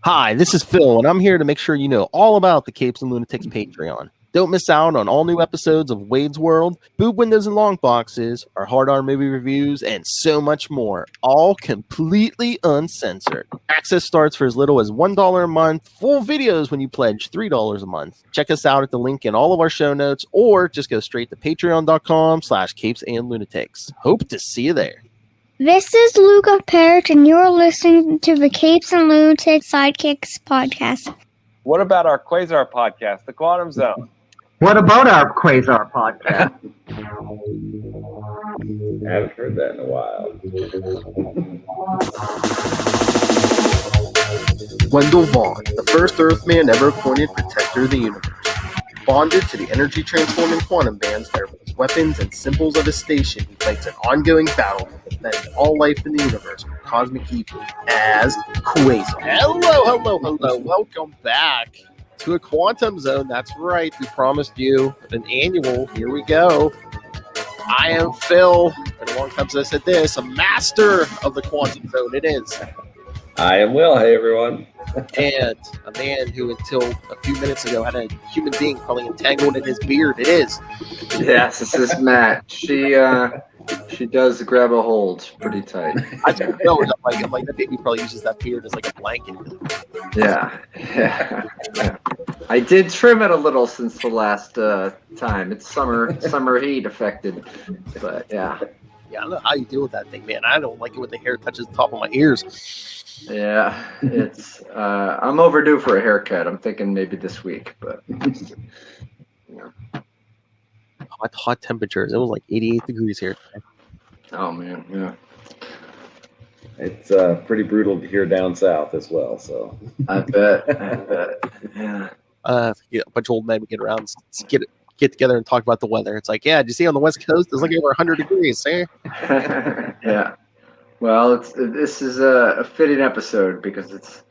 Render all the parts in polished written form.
Hi, this is Phil, and I'm here to make sure you know all about the Capes and Lunatics Patreon. Don't miss out on all new episodes of Wade's World, Boob Windows and Long Boxes, our Hard R movie reviews, and so much more, all completely uncensored. Access starts for as little as $1 a month, full videos when you pledge $3 a month. Check us out at the link in all of our show notes, or just go straight to patreon.com/capesandlunatics. Hope to see you there. This is Luca Parrott, and you're listening to the Capes and Lunatics Sidekicks Podcast. What about our Quasar podcast, The Quantum Zone? What about our Quasar podcast? I haven't heard that in a while. Wendell Vaughn, the first Earthman ever appointed protector of the universe. Bonded to the energy-transforming quantum bands that are both weapons and symbols of his station, he fights an ongoing battle to defend all life in the universe from cosmic evil as Quasar. Hello. Welcome back to a Quantum Zone. That's right. We promised you an annual. Here we go. I am Phil. Been a long time since I said this. A master of the Quantum Zone. It is. I am Will. Hey, everyone. And a man who, until a few minutes ago, had a human being probably entangled in his beard. It is. Yes, this is Matt. She does grab a hold pretty tight. I don't know. I'm like that baby probably uses that beard as like a blanket. Yeah. I did trim it a little since the last time. It's summer heat affected, but yeah. Yeah, I don't know how you deal with that thing, man. I don't like it when the hair touches the top of my ears. Yeah, it's I'm overdue for a haircut. I'm thinking maybe this week, but yeah. Hot temperatures. It was like 88 degrees here. Oh man, yeah. It's pretty brutal here down south as well. So I bet. Yeah. A bunch of old men would get around, get together and talk about the weather. It's like, yeah, did you see on the West Coast? It's like over 100 degrees, eh? Yeah. Well, this is a fitting episode because it's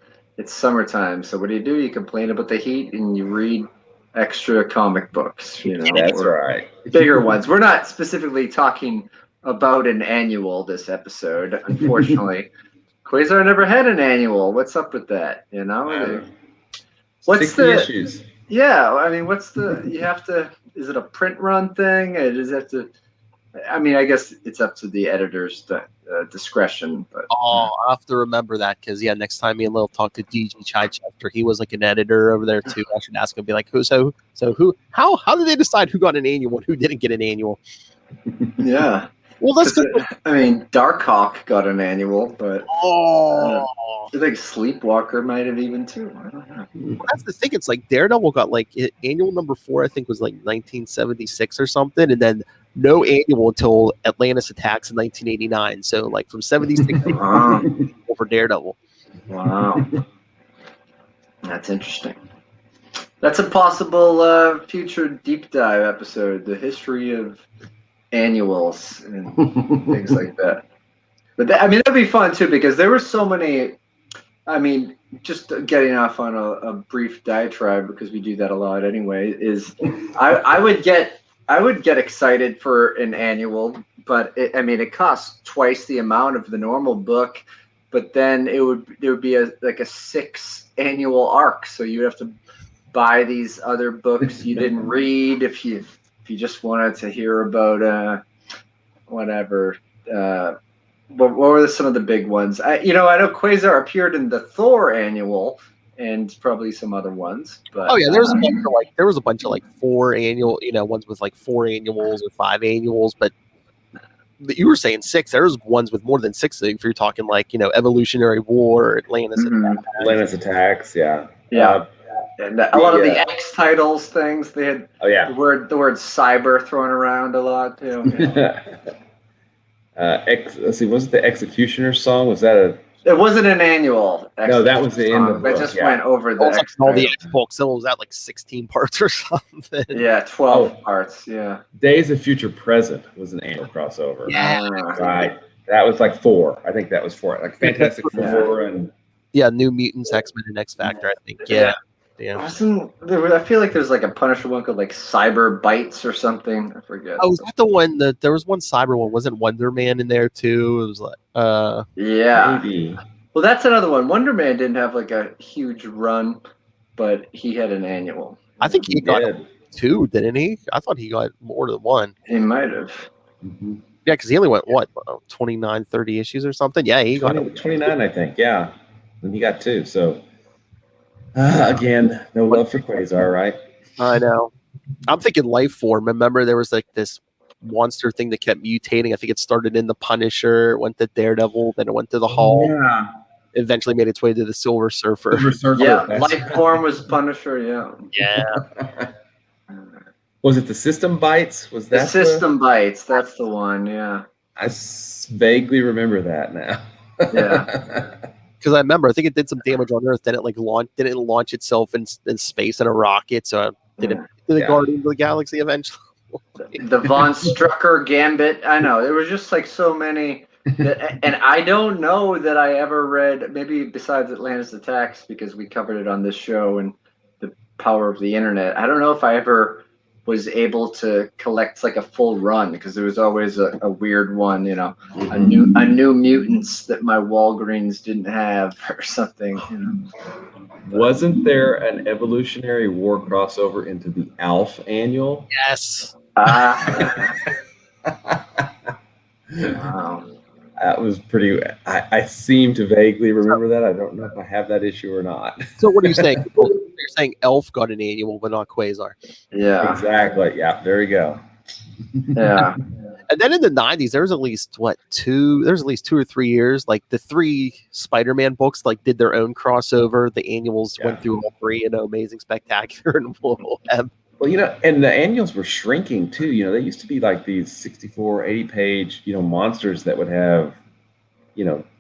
summertime. So what do? You complain about the heat and you read extra comic books. You know, that's right. Bigger ones. We're not specifically talking about an annual this episode, unfortunately. Quasar never had an annual. What's up with that? You know, what's 60 issues? Yeah, I mean, you have to? Is it a print run thing? Or does it have to? I mean, I guess it's up to the editor's discretion. But I'll have to remember that because next time me and Lil talk to DG Chichester, he was like an editor over there too. I should ask him, be like, who? How did they decide who got an annual and who didn't get an annual? Yeah. Well, let's go. I mean, Darkhawk got an annual, but I think Sleepwalker might have even too. I don't know. Well, that's the thing. It's like Daredevil got like annual number 4. I think was like 1976 or something, and then no annual until Atlantis Attacks in 1989. So like from 76 over Daredevil. Wow, that's interesting. That's a possible future deep dive episode: the history of annuals and things like that. But that'd be fun too because there were so many. I mean, just getting off on a brief diatribe because we do that a lot anyway. Is I would get excited for an annual, but it costs twice the amount of the normal book. But then there would be a 6 annual arc, so you have to buy these other books you didn't read if you just wanted to hear about whatever. What were some of the big ones? I know Quasar appeared in the Thor annual and probably some other ones. But there was a bunch of like 4 annual, ones with like 4 annuals or 5 annuals. But you were saying 6. There's ones with more than 6. If you're talking like Evolutionary War, Atlantis Attacks, yeah. And a lot of the X titles things, they had the word cyber thrown around a lot too. Let's see, was it the Executioner song? Was that It wasn't an annual. No, that was the end of the book. I just went over the X. All the X books. So was that like 16 parts or something? Yeah, 12 parts. Yeah. Days of Future Present was an annual crossover. Yeah. Right. That was like 4. I think that was 4. Like Fantastic Four and New Mutants, X-Men, and X Factor. I think. Yeah. I feel like there's like a Punisher one called like Cyber Bites or something. I forget. Oh, was that the one there was one cyber one? Wasn't Wonder Man in there too? It was like yeah. Maybe. Well, that's another one. Wonder Man didn't have like a huge run, but he had an annual. I think he got did. 2, didn't he? I thought he got more than 1. He might have. Mhm. Yeah, because he only went, 29, 30 issues or something? Yeah, he got 29, I think. Yeah. And he got 2. So, again, no love for Quasar, right? I know. I'm thinking Life Form. Remember, there was like this monster thing that kept mutating. I think it started in the Punisher, went to Daredevil, then it went to the Hulk, Yeah. eventually made its way to the Silver Surfer. Silver Surfer. Yeah, that's- Life Form was Punisher. Yeah. Yeah. Was it the System Bites? Was The that System Bites. That's the one. Yeah. I vaguely remember that now. Yeah. Because I remember, I think it did some damage on Earth. Then it didn't launch itself in space in a rocket. So did it to the Yeah. Guardians of the Galaxy eventually? The Von Strucker Gambit. I know. There was just like so many. And I don't know that I ever read, maybe besides Atlantis Attacks, because we covered it on this show and the power of the internet. I don't know if I ever was able to collect like a full run, because there was always a weird one, you know, a new mutants that my Walgreens didn't have or something. You know. Wasn't there an Evolutionary War crossover into the ALF annual? Yes. Wow. That was pretty. I seem to vaguely remember that. I don't know if I have that issue or not. So what are you saying? You're saying Elf got an annual, but not Quasar. Yeah. Exactly. Yeah. There we go. Yeah. And then in the 90s, there was at least 2 or 3 years, like the 3 Spider-Man books like did their own crossover. The annuals Yeah. went through all 3, Amazing Spectacular and Web. Well, and the annuals were shrinking too. They used to be like these 64, 80-page, monsters that would have,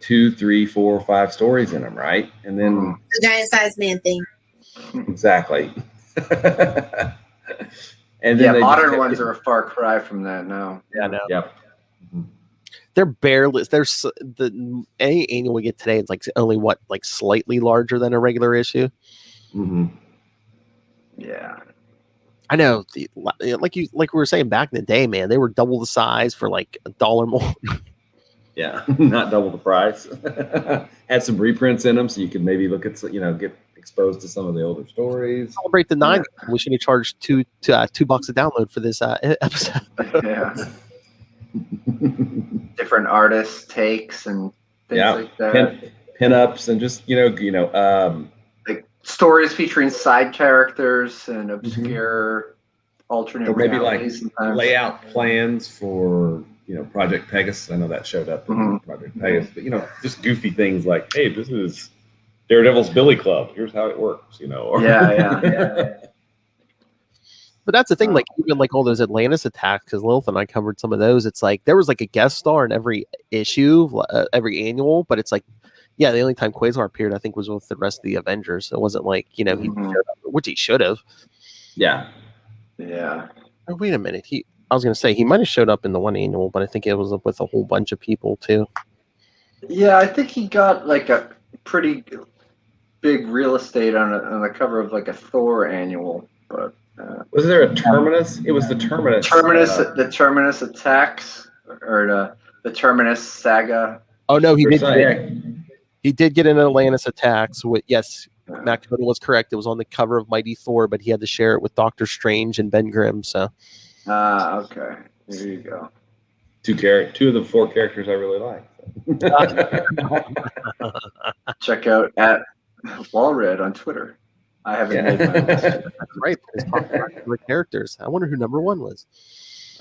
2, 3, 4, 5 stories in them, right? And then The giant sized man thing. exactly. And then Yeah, they modern just ones are a far cry from that now. Yeah, no. Yep. They're barely. There's any annual we get today. It's like only slightly larger than a regular issue. Mm-hmm. Yeah. I know, like we were saying back in the day, man, they were double the size for like $1 more. Yeah, not double the price. Had some reprints in them, so you could maybe look at, get exposed to some of the older stories. Celebrate the 90s. We should have charged $2 a download for this episode. Yeah. Different artists' takes and things like that. Pin-ups and just Like stories featuring side characters and obscure alternate or maybe like realities sometimes. layout plans for Project Pegasus. I know that showed up in Project Pegasus, but just goofy things like, hey, this is Daredevil's Billy Club. Here's how it works. Or, Yeah. But that's the thing, like even like all those Atlantis attacks, because Lilith and I covered some of those. It's like there was like a guest star in every issue, every annual, but it's like, yeah, the only time Quasar appeared, I think, was with the rest of the Avengers. So it wasn't like he showed up, which he should have. Yeah. Oh, wait a minute, I was going to say he might have showed up in the one annual, but I think it was with a whole bunch of people too. Yeah, I think he got like a pretty big real estate on the cover of like a Thor annual, but. Was there a Terminus? It was the Terminus. The Terminus attacks, or the Terminus saga. Oh no, he did. Yeah. He did get an Atlantis attacks. Yes, Matt Coda was correct. It was on the cover of Mighty Thor, but he had to share it with Doctor Strange and Ben Grimm. So. Okay. There you go. 2 of the 4 characters I really like. Check out at Walred on Twitter. I haven't made my list. Right. The characters. I wonder who number 1 was.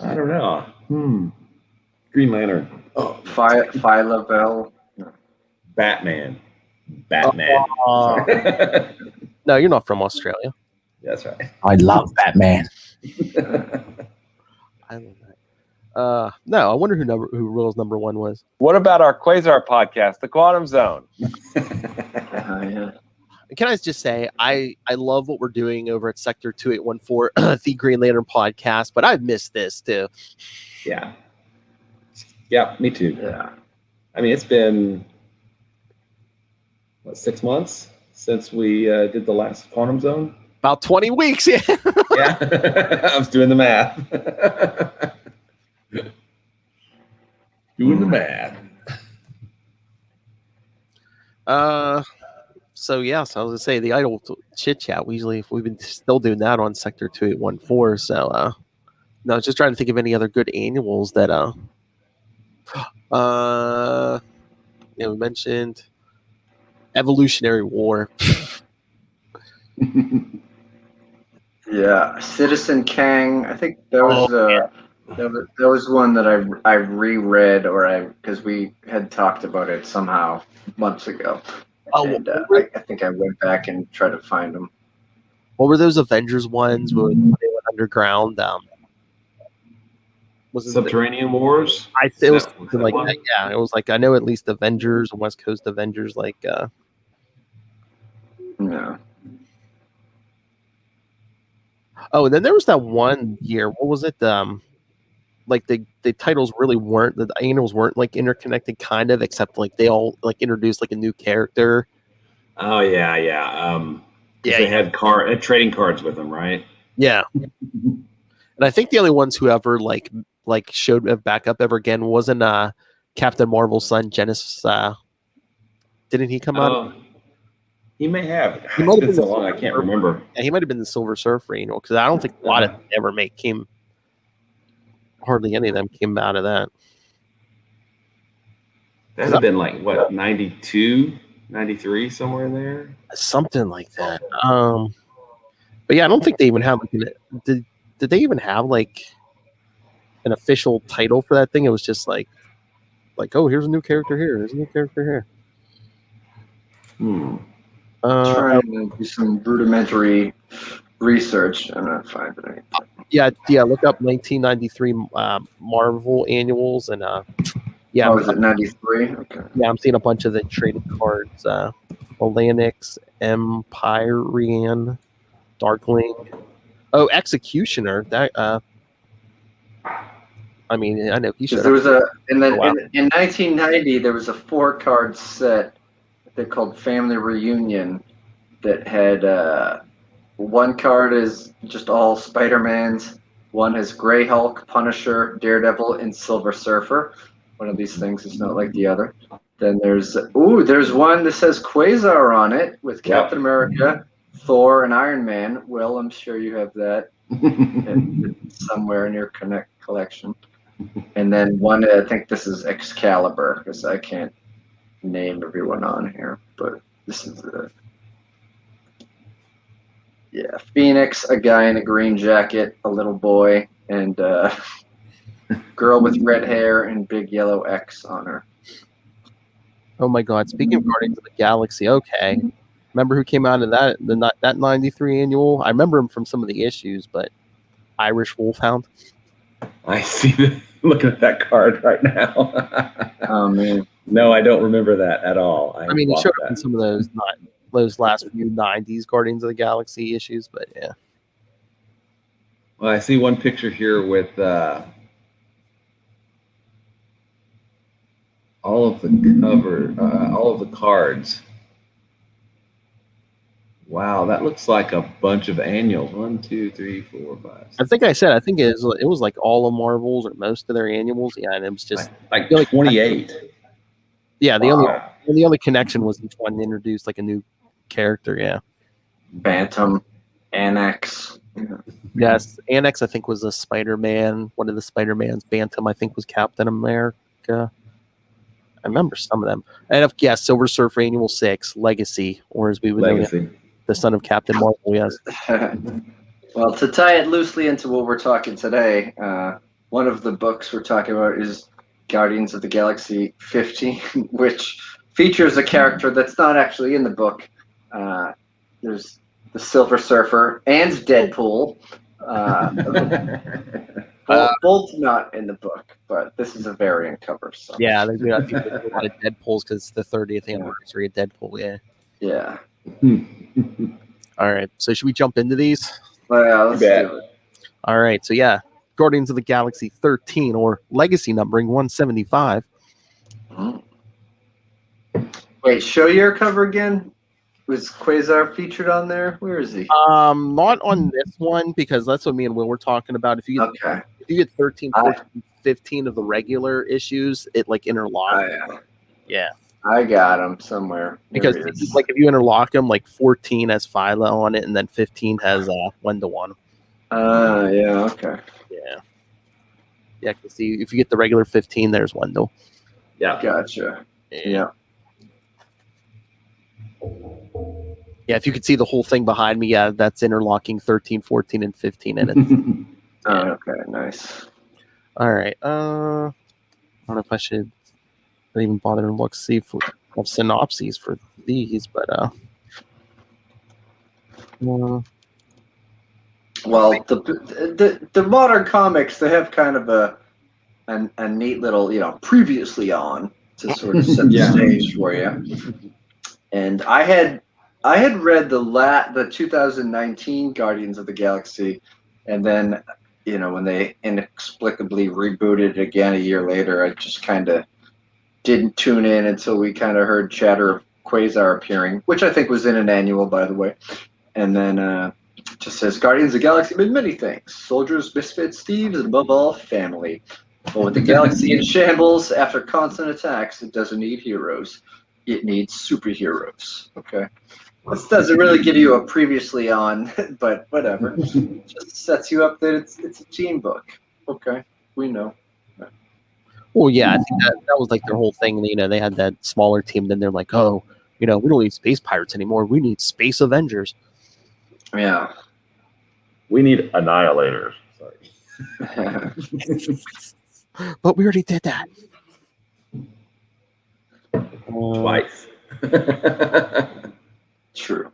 I don't know. Green Lantern. Oh, Phyla Bell. Batman. No, you're not from Australia. That's right. I love Batman. I love that. No, I wonder who Will's number 1 was. What about our Quasar podcast, The Quantum Zone? Yeah. Can I just say, I love what we're doing over at Sector 2814, the Green Lantern podcast, but I've missed this too. Yeah, me too. Yeah. I mean, it's been, 6 months since we did the last Quantum Zone? About 20 weeks, yeah. Yeah, I was doing the math. So yes, I was gonna say the idle chit chat. We've been still doing that on Sector 2814. So no, I was just trying to think of any other good annuals that we mentioned Evolutionary War. Yeah, Citizen Kang. I think that was that was one that I reread because we had talked about it somehow months ago, and I think I went back and tried to find them. What were those Avengers ones where they went underground? Was it Subterranean Wars? it was something like that. Yeah, it was like I know at least Avengers and West Coast Avengers. Like, Yeah. Oh, and then there was that one year. What was it? Like the titles really weren't, the annuals weren't like interconnected, kind of, except like they all like introduced like a new character. Oh yeah. They had trading cards with them, right? Yeah. And I think the only ones who ever like showed back up ever again wasn't Captain Marvel's son Genesis. Didn't he come out? He may have. He might have been so long, I can't remember. Yeah, he might have been the Silver Surfer annual, because I don't think a lot of them ever came. Hardly any of them came out of that. That'd have been like what, 92, 93, somewhere in there, something like that. But yeah, I don't think they even have did they even have like an official title for that thing? It was just like oh, here's a new character here, here's a new character here. Trying to do some rudimentary research. I'm not finding anything. Yeah. Look up 1993 Marvel annuals and yeah. Oh, is it 93? Okay. Yeah, I'm seeing a bunch of the traded cards. Lunatics, Empyrean, Darkling. Oh, Executioner. That I mean, I know he should. There was in 1990 there was a 4-card set that they called Family Reunion that had one card is just all Spider-Mans, one has Grey Hulk, Punisher, Daredevil, and Silver Surfer. One of these things is not like the other. Then there's one that says Quasar on it with Captain America, Thor, and Iron Man. Well, I'm sure you have that somewhere in your collection. And then one, I think this is Excalibur, because I can't name everyone on here, but this is Phoenix, a guy in a green jacket, a little boy, and girl with red hair and big yellow X on her. Oh my God! Speaking of Guardians of the Galaxy, okay, remember who came out of that 93 annual? I remember him from some of the issues, but Irish Wolfhound. I see. Looking at that card right now. Oh man! No, I don't remember that at all. I mean, he showed up in some of those last few 90s Guardians of the Galaxy issues, but yeah. Well, I see one picture here with all of the cards. Wow, that looks like a bunch of annuals. 1, 2, 3, 4, 5. 6. I think it was like all of Marvel's or most of their annuals. Yeah, and it was just like 28. Yeah, the only connection was each one introduced like a new character. Yeah, Bantam, Annex. Yes, Annex I think was a Spider-Man. One of the Spider-Mans. Bantam I think was Captain America. I remember some of them. And Silver Surfer Annual 6, Legacy, or as we would know him, the son of Captain Marvel. Yes. Well, to tie it loosely into what we're talking today, one of the books we're talking about is Guardians of the Galaxy 15, which features a character that's not actually in the book. There's the Silver Surfer and Deadpool. Both not in the book, but this is a variant cover. So. Yeah, there's a lot of Deadpools because it's the 30th anniversary of Deadpool. Yeah. Yeah. All right. So should we jump into these? Well, yeah, let's do it. All right. So yeah, Guardians of the Galaxy 13, or Legacy numbering 175. Wait, show your cover again. Was Quasar featured on there? Where is he? Not on this one, because that's what me and Will were talking about. If you get 13, 14, 15 of the regular issues, it like interlocks. Yeah. I got him somewhere. There Because he is. like if you interlock them, like 14 has Phyla on it, and then 15 has 1-1. Yeah, okay. Yeah. Cause see, if you get the regular 15, there's Wendell. Yeah. Gotcha. Yeah. Yeah, if you could see the whole thing behind me, yeah, that's interlocking 13, 14, and 15 in it. Oh, okay, nice. All right. I don't know if I should even bother to look see if we have synopses for these, but Well, the modern comics, they have kind of a neat little, previously on to sort of set the Yeah. stage for you. And I had read the 2019 Guardians of the Galaxy, and then when they inexplicably rebooted it again a year later, I just kind of didn't tune in until we kind of heard chatter of Quasar appearing, which I think was in an annual, by the way. And then it just says Guardians of the Galaxy mean many things: soldiers, misfits, thieves, and above all, family. But with the galaxy in shambles after constant attacks, it doesn't need heroes. It needs superheroes. Okay. This doesn't really give you a previously on, but whatever. Just sets you up that it's a team book. Okay. We know. well, yeah, I think that was like their whole thing. They had that smaller team. Then they're like, oh, we don't need space pirates anymore. We need space Avengers. Yeah. We need annihilators. Sorry. But we already did that. Twice. True.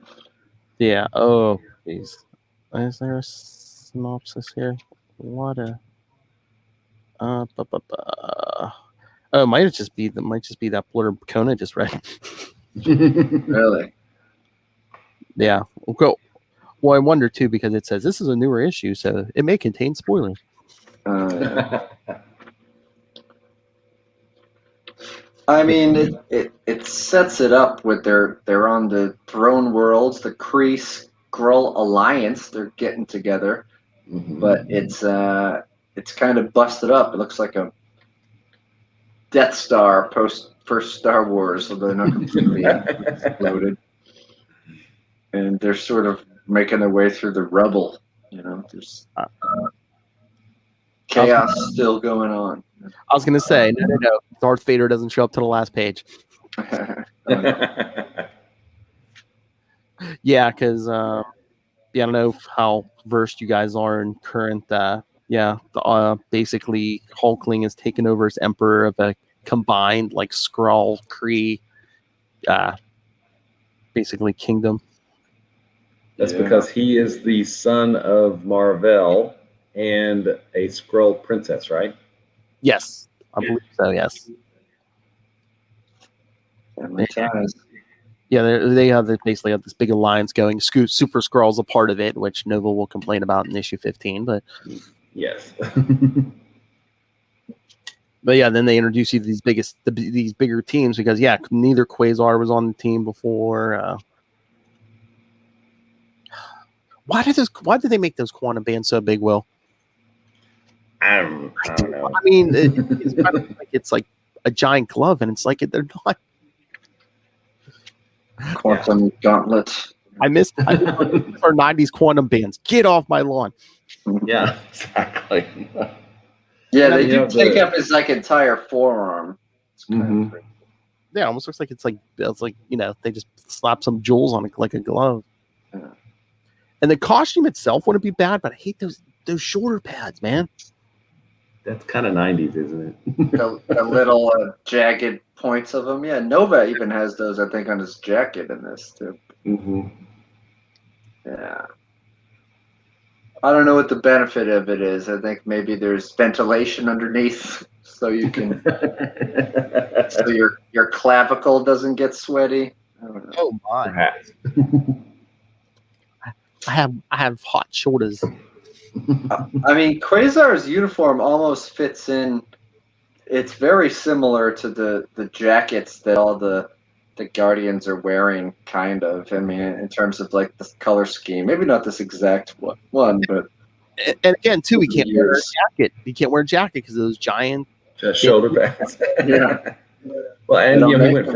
Yeah. Oh, please. Is there a synopsis here? What a. Oh, it might just be that blurb Kona just read. Really? Yeah. Well, I wonder too because it says this is a newer issue, so it may contain spoilers. I mean, it sets it up with they're on the Throne Worlds, the Kree Skrull Alliance. They're getting together, but it's kind of busted up. It looks like a Death Star post first Star Wars, although not completely exploded. And they're sort of making their way through the rubble. There's chaos still going on. I was gonna say no. Darth Vader doesn't show up to the last page. Yeah, because I don't know how versed you guys are in current. Basically, Hulkling has taken over as Emperor of a combined like Skrull Kree, basically kingdom. That's because he is the son of Marvel and a Skrull princess, right? Yes, I believe so. Yes. Yeah, they basically have this big alliance going. Super Skrull's a part of it, which Nova will complain about in issue 15. But yes. But yeah, then they introduce you to these bigger teams because neither Quasar was on the team before. Why did they make those quantum bands so big, Will? I don't know. I mean, it's kind of like it's like a giant glove, and it's like they're not. Quantum gauntlet. I missed our 90s quantum bands. Get off my lawn. Yeah, exactly. Yeah, they do take up his entire forearm. Yeah, it almost looks like it's like they just slap some jewels on it like a glove. Yeah. And the costume itself wouldn't be bad, but I hate those shoulder pads, man. That's kind of 90s, isn't it? the little jagged points of them. Yeah, Nova even has those, I think, on his jacket in this too. Yeah. I don't know what the benefit of it is. I think maybe there's ventilation underneath, so you can, so your clavicle doesn't get sweaty. I don't know. Oh my! Perhaps. I have hot shoulders. I mean, Quasar's uniform almost fits in. It's very similar to the jackets that all the Guardians are wearing, kind of. I mean, in terms of like the color scheme, maybe not this exact one, but. And again, too, he can't wear a jacket. He can't wear a jacket because of those giant shoulder pads. Yeah. Well, and They don't he make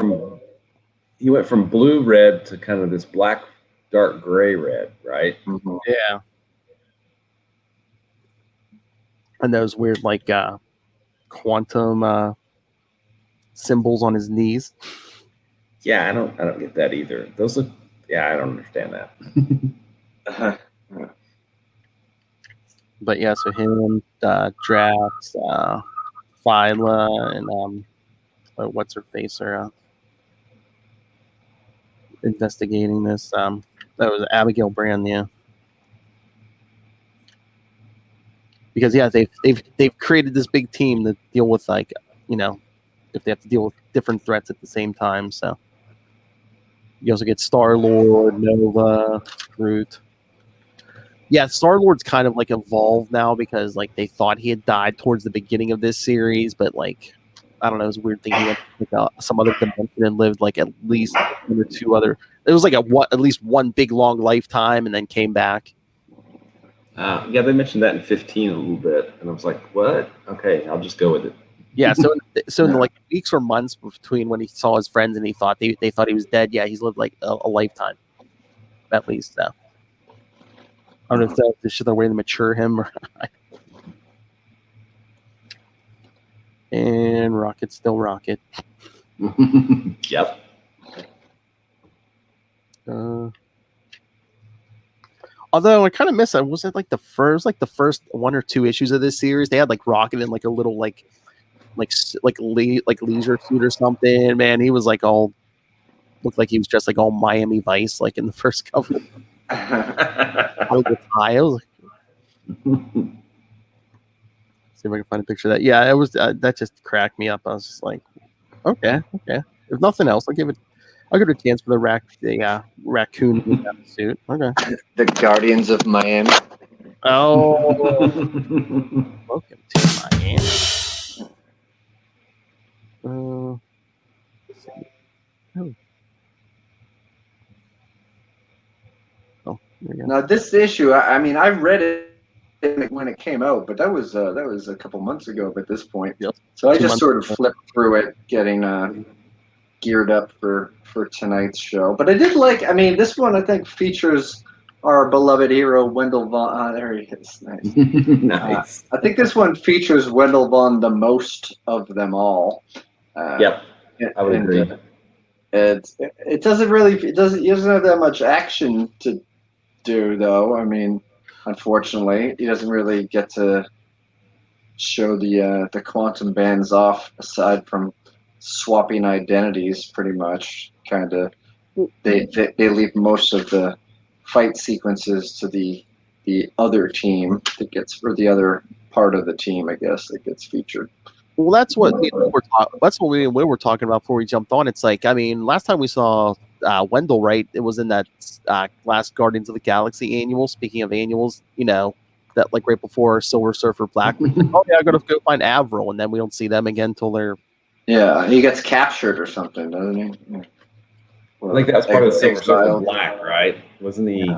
went from blue red to kind of this black, dark gray red, right? Mhm. Yeah. And those weird like quantum symbols on his knees. Yeah, I don't get that either. Those look. Yeah, I don't understand that. But yeah, so him, Drax, Phyla, and what's her face are investigating this. That was Abigail Brand, yeah. Because yeah, they've created this big team to deal with like, you know, if they have to deal with different threats at the same time. So you also get Star-Lord, Nova, Groot. Yeah, Star-Lord's kind of like evolved now because like they thought he had died towards the beginning of this series, but like I don't know, it was a weird thing. He went to like, some other dimension and lived like at least one or two other. It was like at least one big long lifetime, and then came back. Yeah, they mentioned that in 15 a little bit, and I was like, "What? Okay, I'll just go with it." Yeah, so in the, like weeks or months between when he saw his friends and he thought they thought he was dead, yeah, he's lived like a lifetime, at least. So I don't know if that's just their way to mature him or not. And Rocket's still Rocket. Yep. Although I kind of miss it. Was it like the first one or two issues of this series? They had like Rocket in like a little like leisure suit or something. Man, he was like all looked like he was dressed like all Miami Vice, like in the first couple. I was like, see if I can find a picture of that. Yeah, it was that just cracked me up. I was just like, okay. If nothing else, I'll give it a chance for the raccoon in that suit. Okay. The Guardians of Miami. Oh, welcome to Miami. Oh, there you go. Now this issue, I mean, I read it when it came out, but that was a couple months ago at this point. Yep. So I 2 just months sort of ago. flipped through it, getting geared up for tonight's show. But I did like. I mean, this one I think features our beloved hero Wendell Vaughn. There he is. Nice. Nice. I think this one features Wendell Vaughn the most of them all. Yep, I would agree. It doesn't have that much action to do, though. I mean, unfortunately, he doesn't really get to show the quantum bands off, aside from swapping identities. Pretty much, kind of, they leave most of the fight sequences to the other team that gets, or the other part of the team, I guess, that gets featured. Well, that's what we were talking about before we jumped on. It's like, I mean, last time we saw Wendell, right? It was in that last Guardians of the Galaxy annual. Speaking of annuals, you know, that like right before Silver Surfer Black. Oh yeah, I gotta go find Avril, and then we don't see them again until they're. Yeah, he gets captured or something, doesn't he? Yeah. I think that was part of the Silver Surfer Black, right? Wasn't he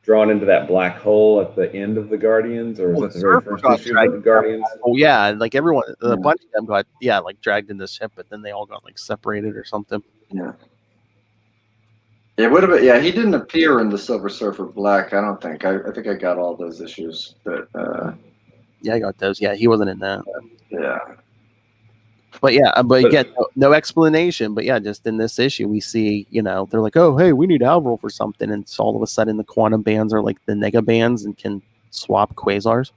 drawn into that black hole at the end of the Guardians, or was that the very first issue of the Guardians? Oh yeah, like everyone, a bunch of them got like dragged in the ship, but then they all got like separated or something. Yeah. It would have been. Yeah, he didn't appear in the Silver Surfer Black. I don't think. I think I got all those issues, but yeah, I got those. Yeah, he wasn't in that. Yeah. But yeah, but again, no explanation. But yeah, just in this issue, we see, you know, they're like, oh, hey, we need Avril for something. And so all of a sudden the quantum bands are like the nega bands and can swap quasars.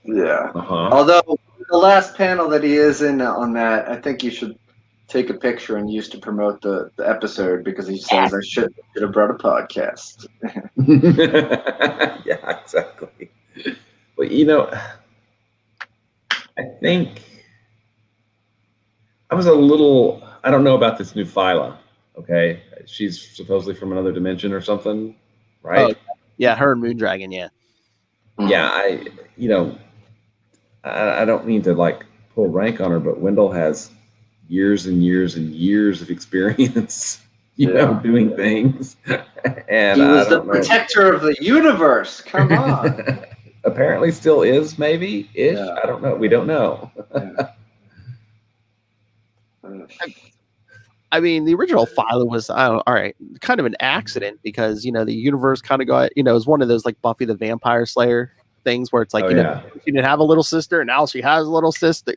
Yeah. Although the last panel that he is in on that, I think you should take a picture and use to promote the episode, because he says I should have brought a podcast. Yeah, exactly. But, you know, I think I was a little, I don't know about this new Phyla, okay? She's supposedly from another dimension or something, right? Oh, yeah, her and Moondragon, yeah. Yeah, I don't mean to, like, pull rank on her, but Wendell has years and years and years of experience, you know, doing things. And he was the protector of the universe. Come on. Apparently still is, maybe, ish. Yeah. I don't know. We don't know. I mean, the original Philo was, all right, kind of an accident because, the universe kind of got, it was one of those like Buffy the Vampire Slayer things where it's like, she didn't have a little sister and now she has a little sister,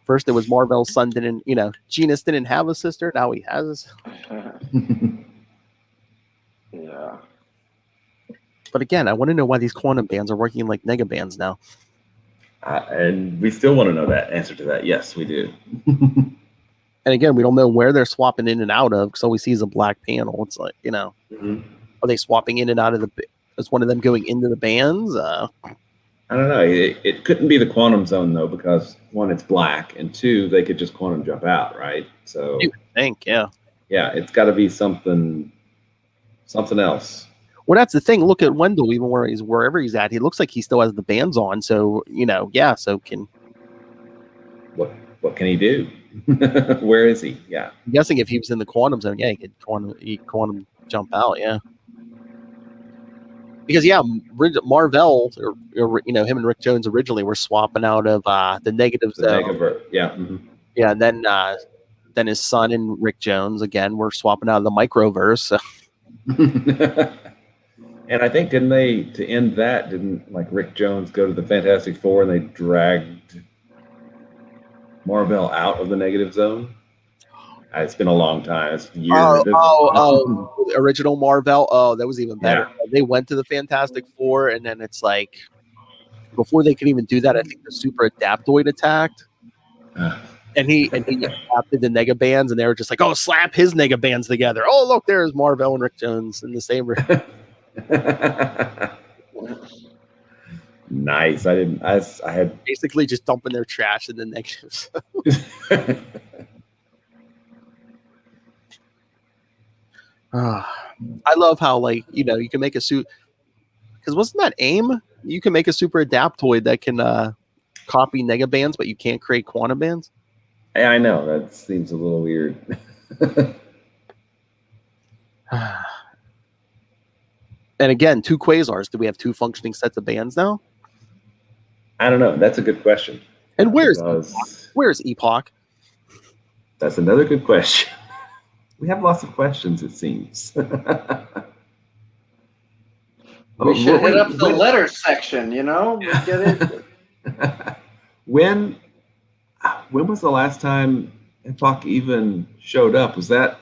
First it was Marvel's son didn't, Genus didn't have a sister. Now he has. Yeah. But again, I want to know why these quantum bands are working like nega bands now. And we still want to know that answer to that. Yes, we do. And again, we don't know where they're swapping in and out of because all we see is a black panel. It's like, Mm-hmm. Are they swapping in and out of is one of them going into the bands? I don't know. It couldn't be the quantum zone, though, because one, it's black, and two, they could just quantum jump out, right? So You would think, yeah. Yeah, it's got to be something else. Well, that's the thing. Look at Wendell, even wherever he's at. He looks like he still has the bands on. So, so can... What can he do? Where is he? Yeah. I'm guessing if he was in the quantum zone, he could quantum jump out, yeah. Because, Marvel, or him and Rick Jones originally were swapping out of the negative zone. Yeah. Mm-hmm. Yeah, and then his son and Rick Jones, again, were swapping out of the microverse. So. And I think, didn't like Rick Jones go to the Fantastic Four and they dragged Marvel out of the negative zone? It's been a long time. It's years. The original Marvel. Oh, that was even better. Yeah. They went to the Fantastic Four, and then it's like, before they could even do that, I think the Super Adaptoid attacked. And he adapted the nega bands, and they were just like, oh, slap his nega bands together. Oh, look, there's Marvel and Rick Jones in the same room. Nice. I had basically just dumping their trash in the negatives. I love how, you can make a suit, because wasn't that AIM? You can make a super adaptoid that can copy nega bands, but you can't create quantum bands. Yeah, I know. That seems a little weird. And again, 2 quasars. Do we have 2 functioning sets of bands now? I don't know. That's a good question. And where's Epoch? That's another good question. We have lots of questions, it seems. We should hit up the letter section, We get it. When was the last time Epoch even showed up? Was that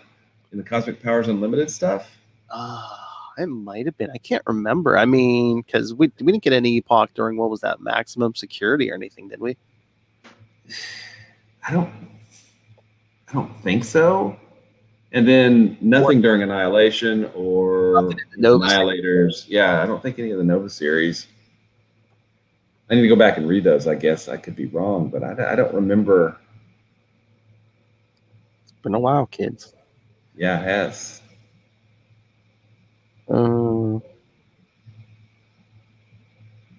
in the Cosmic Powers Unlimited stuff? It might have been. I can't remember. I mean, because we didn't get any Epoch during, what was that, Maximum Security or anything, did we? I don't think so. And then nothing during Annihilation or Annihilators. Yeah, I don't think any of the Nova series. I need to go back and read those. I guess I could be wrong, but I don't remember. It's been a while, kids. Yeah, it has. I'm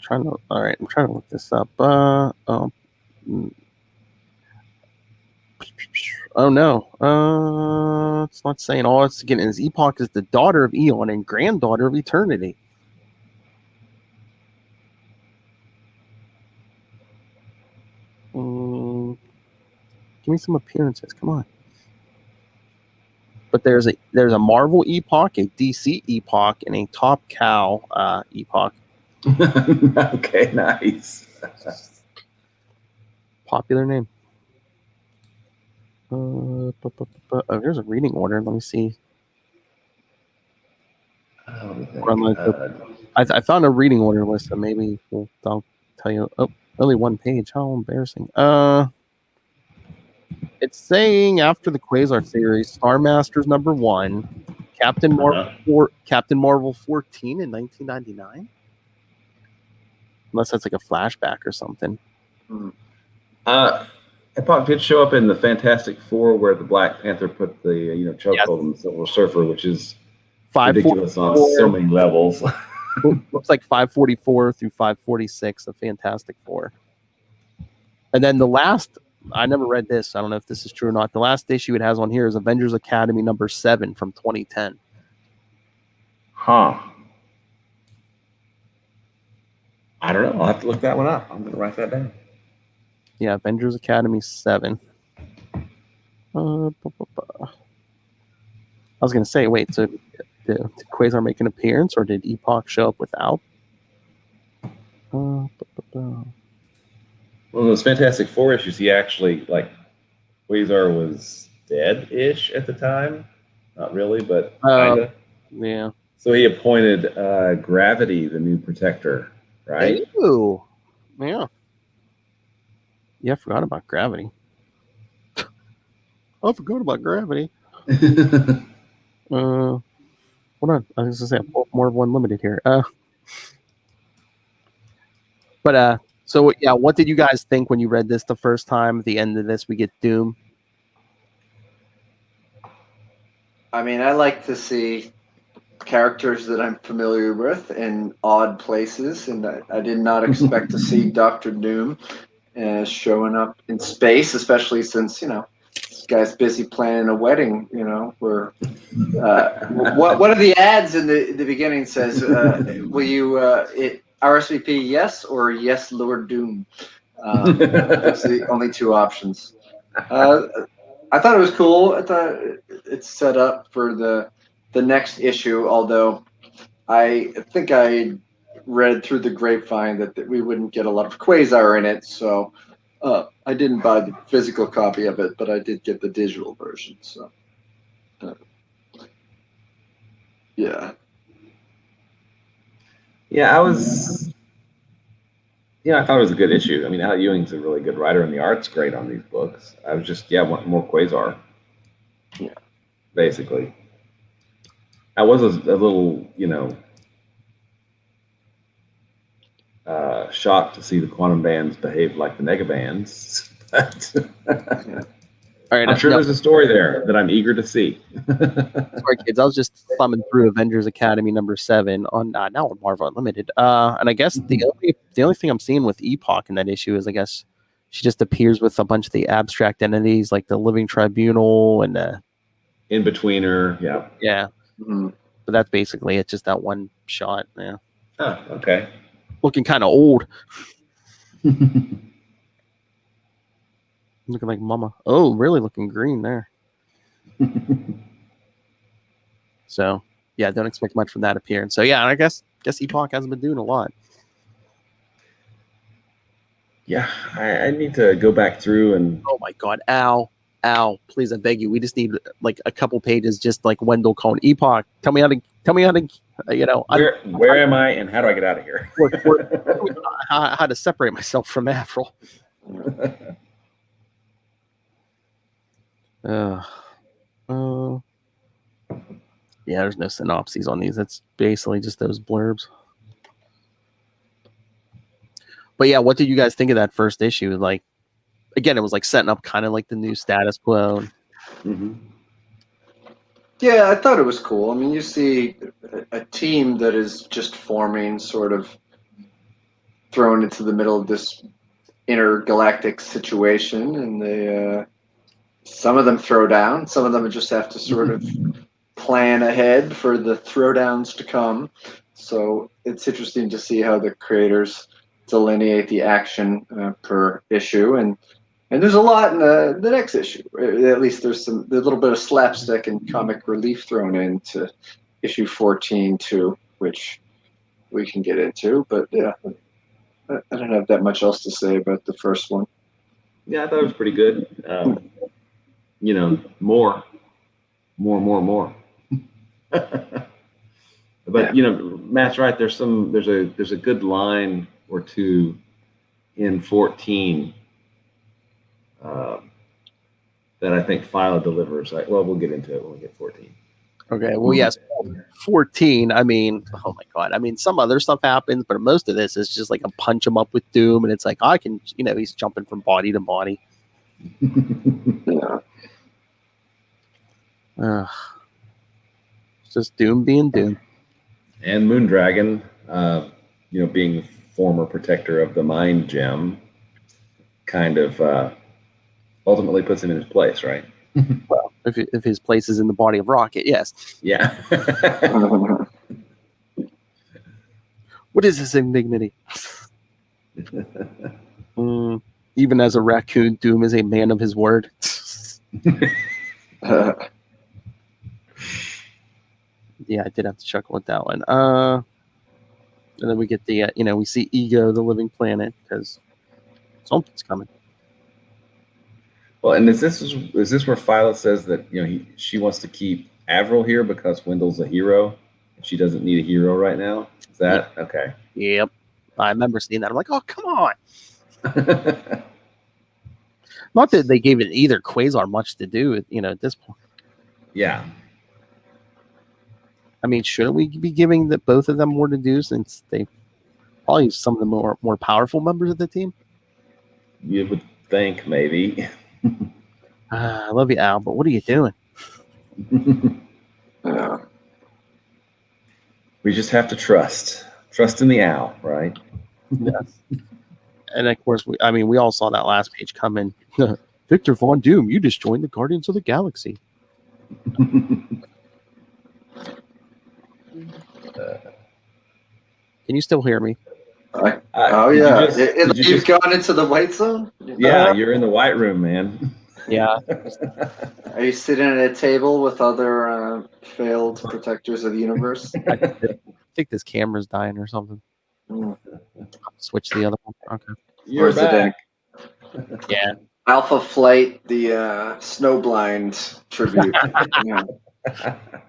trying to look this up. Oh no. It's not saying all. It's again. His Epoch is the daughter of Eon and granddaughter of Eternity. Give me some appearances. Come on. But there's a Marvel Epoch, a DC Epoch, and a Top Cow Epoch. Okay, nice. Popular name. Here's a reading order. Let me see. I found a reading order list, so maybe I'll tell you. Oh, only 1 page. How embarrassing. It's saying after the Quasar series, Star Masters #1, Captain Marvel 14 in 1999. Unless that's like a flashback or something. Epoch did show up in the Fantastic Four, where the Black Panther put the chokehold on the Silver Surfer, which is ridiculous on so many levels. Looks like 544 through 546 of Fantastic Four. And then the last, I never read this. I don't know if this is true or not. The last issue it has on here is Avengers Academy #7 from 2010. Huh. I don't know. I'll have to look that one up. I'm going to write that down. Yeah, Avengers Academy 7. I was going to say, wait, so did Quasar make an appearance, or did Epoch show up without? Well, in those Fantastic Four issues, he actually, like, Quasar was dead-ish at the time. Not really, but kind of. Yeah. So he appointed Gravity the new protector, right? Ooh. Yeah. Yeah, I forgot about Gravity. I forgot about Gravity. Hold on. I was going to say, I pulled more of one limited here. So yeah, what did you guys think when you read this the first time? At the end of this, we get Doom. I mean, I like to see characters that I'm familiar with in odd places, and I did not expect to see Doctor Doom showing up in space, especially since this guy's busy planning a wedding. Where one of the ads in the beginning says, "Will you RSVP yes or yes Lord Doom?" That's the only two options. I thought it was cool. I thought it's set up for the next issue, although I think I read through the grapevine that we wouldn't get a lot of Quasar in it, so I didn't buy the physical copy of it, but I did get the digital version. So, yeah. Yeah, I thought it was a good issue. I mean, Al Ewing's a really good writer, and the art's great on these books. I was just, want more Quasar. Yeah. Basically. I was a little, shocked to see the quantum bands behave like the mega bands. But All right, I'm sure there's a story there that I'm eager to see. Sorry, kids. I was just thumbing through Avengers Academy #7 on now on Marvel Unlimited. And I guess the only thing I'm seeing with Epoch in that issue is, I guess, she just appears with a bunch of the abstract entities like the Living Tribunal and In Betweener, yeah. Yeah. Mm-hmm. But that's basically it. Just that one shot. Yeah. Oh, okay. Looking kind of old. Looking like Mama. Oh, really looking green there. So, yeah, don't expect much from that appearance. So, yeah, I guess Epoch hasn't been doing a lot. Yeah, I need to go back through and... Oh, my God. Al, please, I beg you. We just need, like, a couple pages just like Wendell calling Epoch. Tell me how to Where am I and how do I get out of here? how to separate myself from Avril. Yeah, there's no synopses on these. It's basically just those blurbs. But yeah, what did you guys think of that first issue? Like, again, it was like setting up kind of like the new status quo. Mm-hmm. Yeah, I thought it was cool. I mean, you see a team that is just forming, sort of thrown into the middle of this intergalactic situation, and they some of them throw down, some of them just have to sort of plan ahead for the throwdowns to come. So it's interesting to see how the creators delineate the action per issue, and there's a lot in the next issue. At least there's a little bit of slapstick and comic relief thrown into issue 14 too, which we can get into. But yeah, I don't have that much else to say about the first one. Yeah, I thought it was pretty good. More. But Matt's right. There's a good line or two in 14 that I think Philo delivers. Well, we'll get into it when we get 14. Okay. Well, yes, 14. I mean, oh my God. I mean, some other stuff happens, but most of this is just like a punch him up with Doom, and it's like I can, he's jumping from body to body. Yeah. It's just Doom being Doom. And Moondragon, being the former protector of the Mind Gem, kind of ultimately puts him in his place, right? Well, if his place is in the body of Rocket, yes. Yeah. What is this indignity? Even as a raccoon, Doom is a man of his word. Yeah, I did have to chuckle at that one. And then we get the, we see Ego, the living planet, because something's coming. Well, and is this where Phyla says that she wants to keep Avril here because Wendell's a hero and she doesn't need a hero right now? Is that okay? Yep, I remember seeing that. I'm like, oh, come on. Not that they gave it either Quasar much to do, at this point. Yeah. I mean, shouldn't we be giving both of them more to do since they probably some of the more powerful members of the team? You would think maybe. I love you, Al, but what are you doing? We just have to trust in the Owl, right? Yes. And of course, we all saw that last page come in. Victor Von Doom, you just joined the Guardians of the Galaxy. Can you still hear me? You've gone into the white zone? Yeah, you're in the white room, man. Yeah. Are you sitting at a table with other failed protectors of the universe? I think this camera's dying or something. Switch the other one. Okay. You're back. Yeah. Alpha Flight, the Snowblind tribute.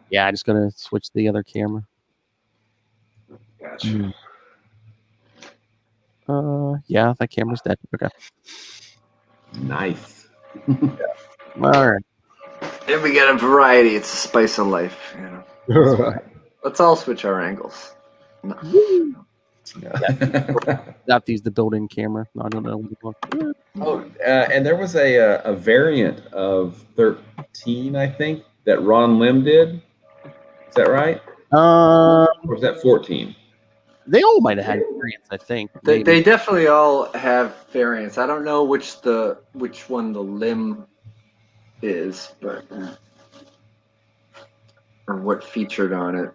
Yeah, I'm just gonna switch the other camera. Gotcha. Yeah, that camera's dead. Okay. Nice. All right. If we get a variety, it's the spice of life. That's right. Let's all switch our angles. Have to use the built-in camera. I don't know. And there was a variant of 13, I think, that Ron Lim did. Is that right? Or was that 14? They all might have had variants, I think. They definitely all have variants. I don't know which one the Lim is, but or what featured on it.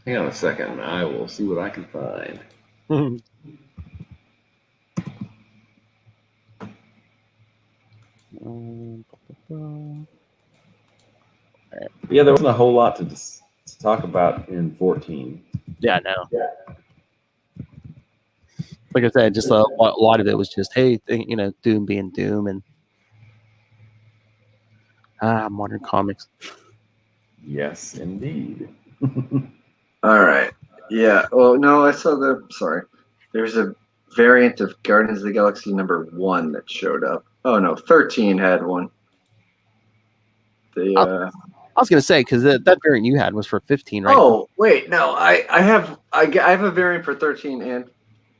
Hang on a second. I will see what I can find. Yeah, there wasn't a whole lot to talk about in 14. Yeah, no. Like I said, just a lot of it was just, hey, Doom being Doom and modern comics. Yes, indeed. All right. Yeah. Oh no, I saw there's a variant of Guardians of the Galaxy #1 that showed up. Oh no, 13 had one. I was gonna say because that variant you had was for 15, right? Oh wait, no, I have a variant for 13 and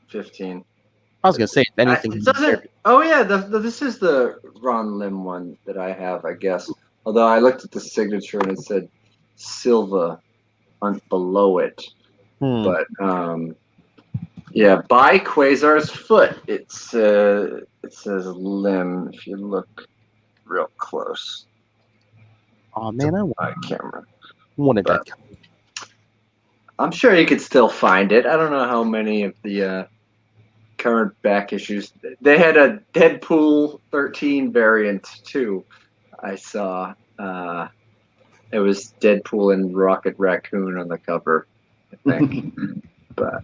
15. I was gonna say if anything. It doesn't. Oh yeah, this is the Ron Lim one that I have, I guess. Although I looked at the signature and it said Silva below it, but yeah, by Quasar's foot. It says Lim. If you look real close. Oh man, I can't remember. Wanted that. I'm sure you could still find it. I don't know how many of the current back issues. They had a Deadpool 13 variant too. I saw. It was Deadpool and Rocket Raccoon on the cover, I think. but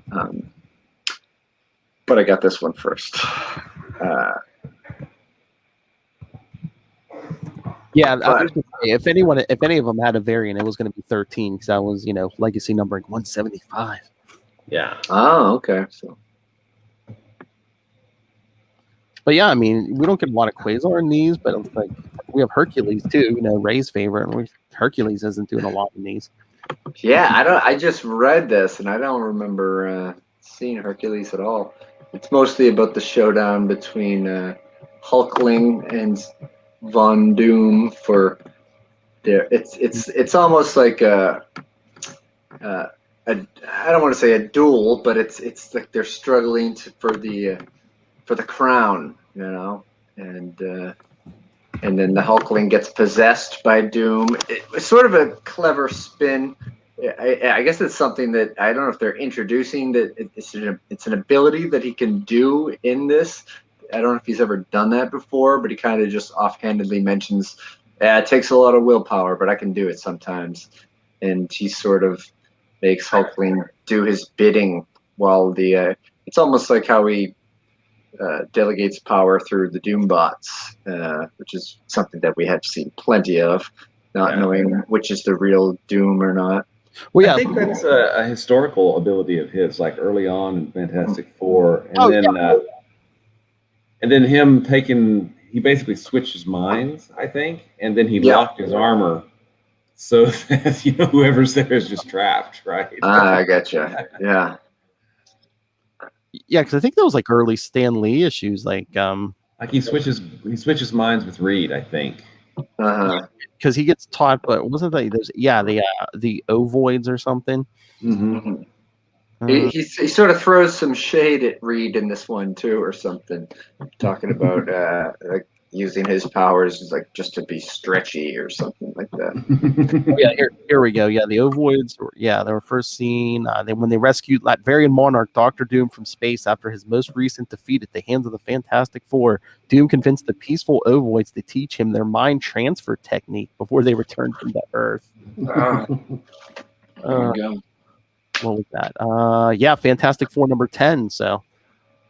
I got this one first. Yeah, I was gonna say, if any of them had a variant, it was going to be 13 because that was legacy numbering 175. Yeah. Oh, okay. So. But yeah, I mean, we don't get a lot of Quasar in these, but it's like we have Hercules too. Ray's favorite, and Hercules isn't doing a lot in these. Yeah, I just read this, and I don't remember seeing Hercules at all. It's mostly about the showdown between Hulkling and Von Doom for their. It's almost like a I don't want to say a duel, but it's like they're struggling for the crown, and then the Hulkling gets possessed by Doom. It's sort of a clever spin. I guess it's something that I don't know if they're introducing that it's an ability that he can do in this. don't know if he's ever done that before, but he kind of just offhandedly mentions, "Yeah, it takes a lot of willpower, but I can do it sometimes." And he sort of makes Hulkling do his bidding while it's almost like how he delegates power through the Doombots, which is something that we have seen plenty of, not knowing which is the real Doom or not. Well, yeah, I think that's a historical ability of his, like early on in Fantastic Four, and then him he basically switched his minds, I think, and then he locked his armor so that whoever's there is just trapped, right? I gotcha. Yeah. Yeah, because I think that was like early Stan Lee issues, like he switches minds with Reed, I think. Because he gets taught, but wasn't that the ovoids or something? Mm-hmm. He sort of throws some shade at Reed in this one too, or something, talking about like using his powers like just to be stretchy or something like that. Here we go. Yeah, the ovoids. They were first seen when they rescued Latverian monarch Dr. Doom from space after his most recent defeat at the hands of the Fantastic Four. Doom convinced the peaceful ovoids to teach him their mind transfer technique before they returned him to Earth. There you go. What was that? Fantastic Four number 10. So,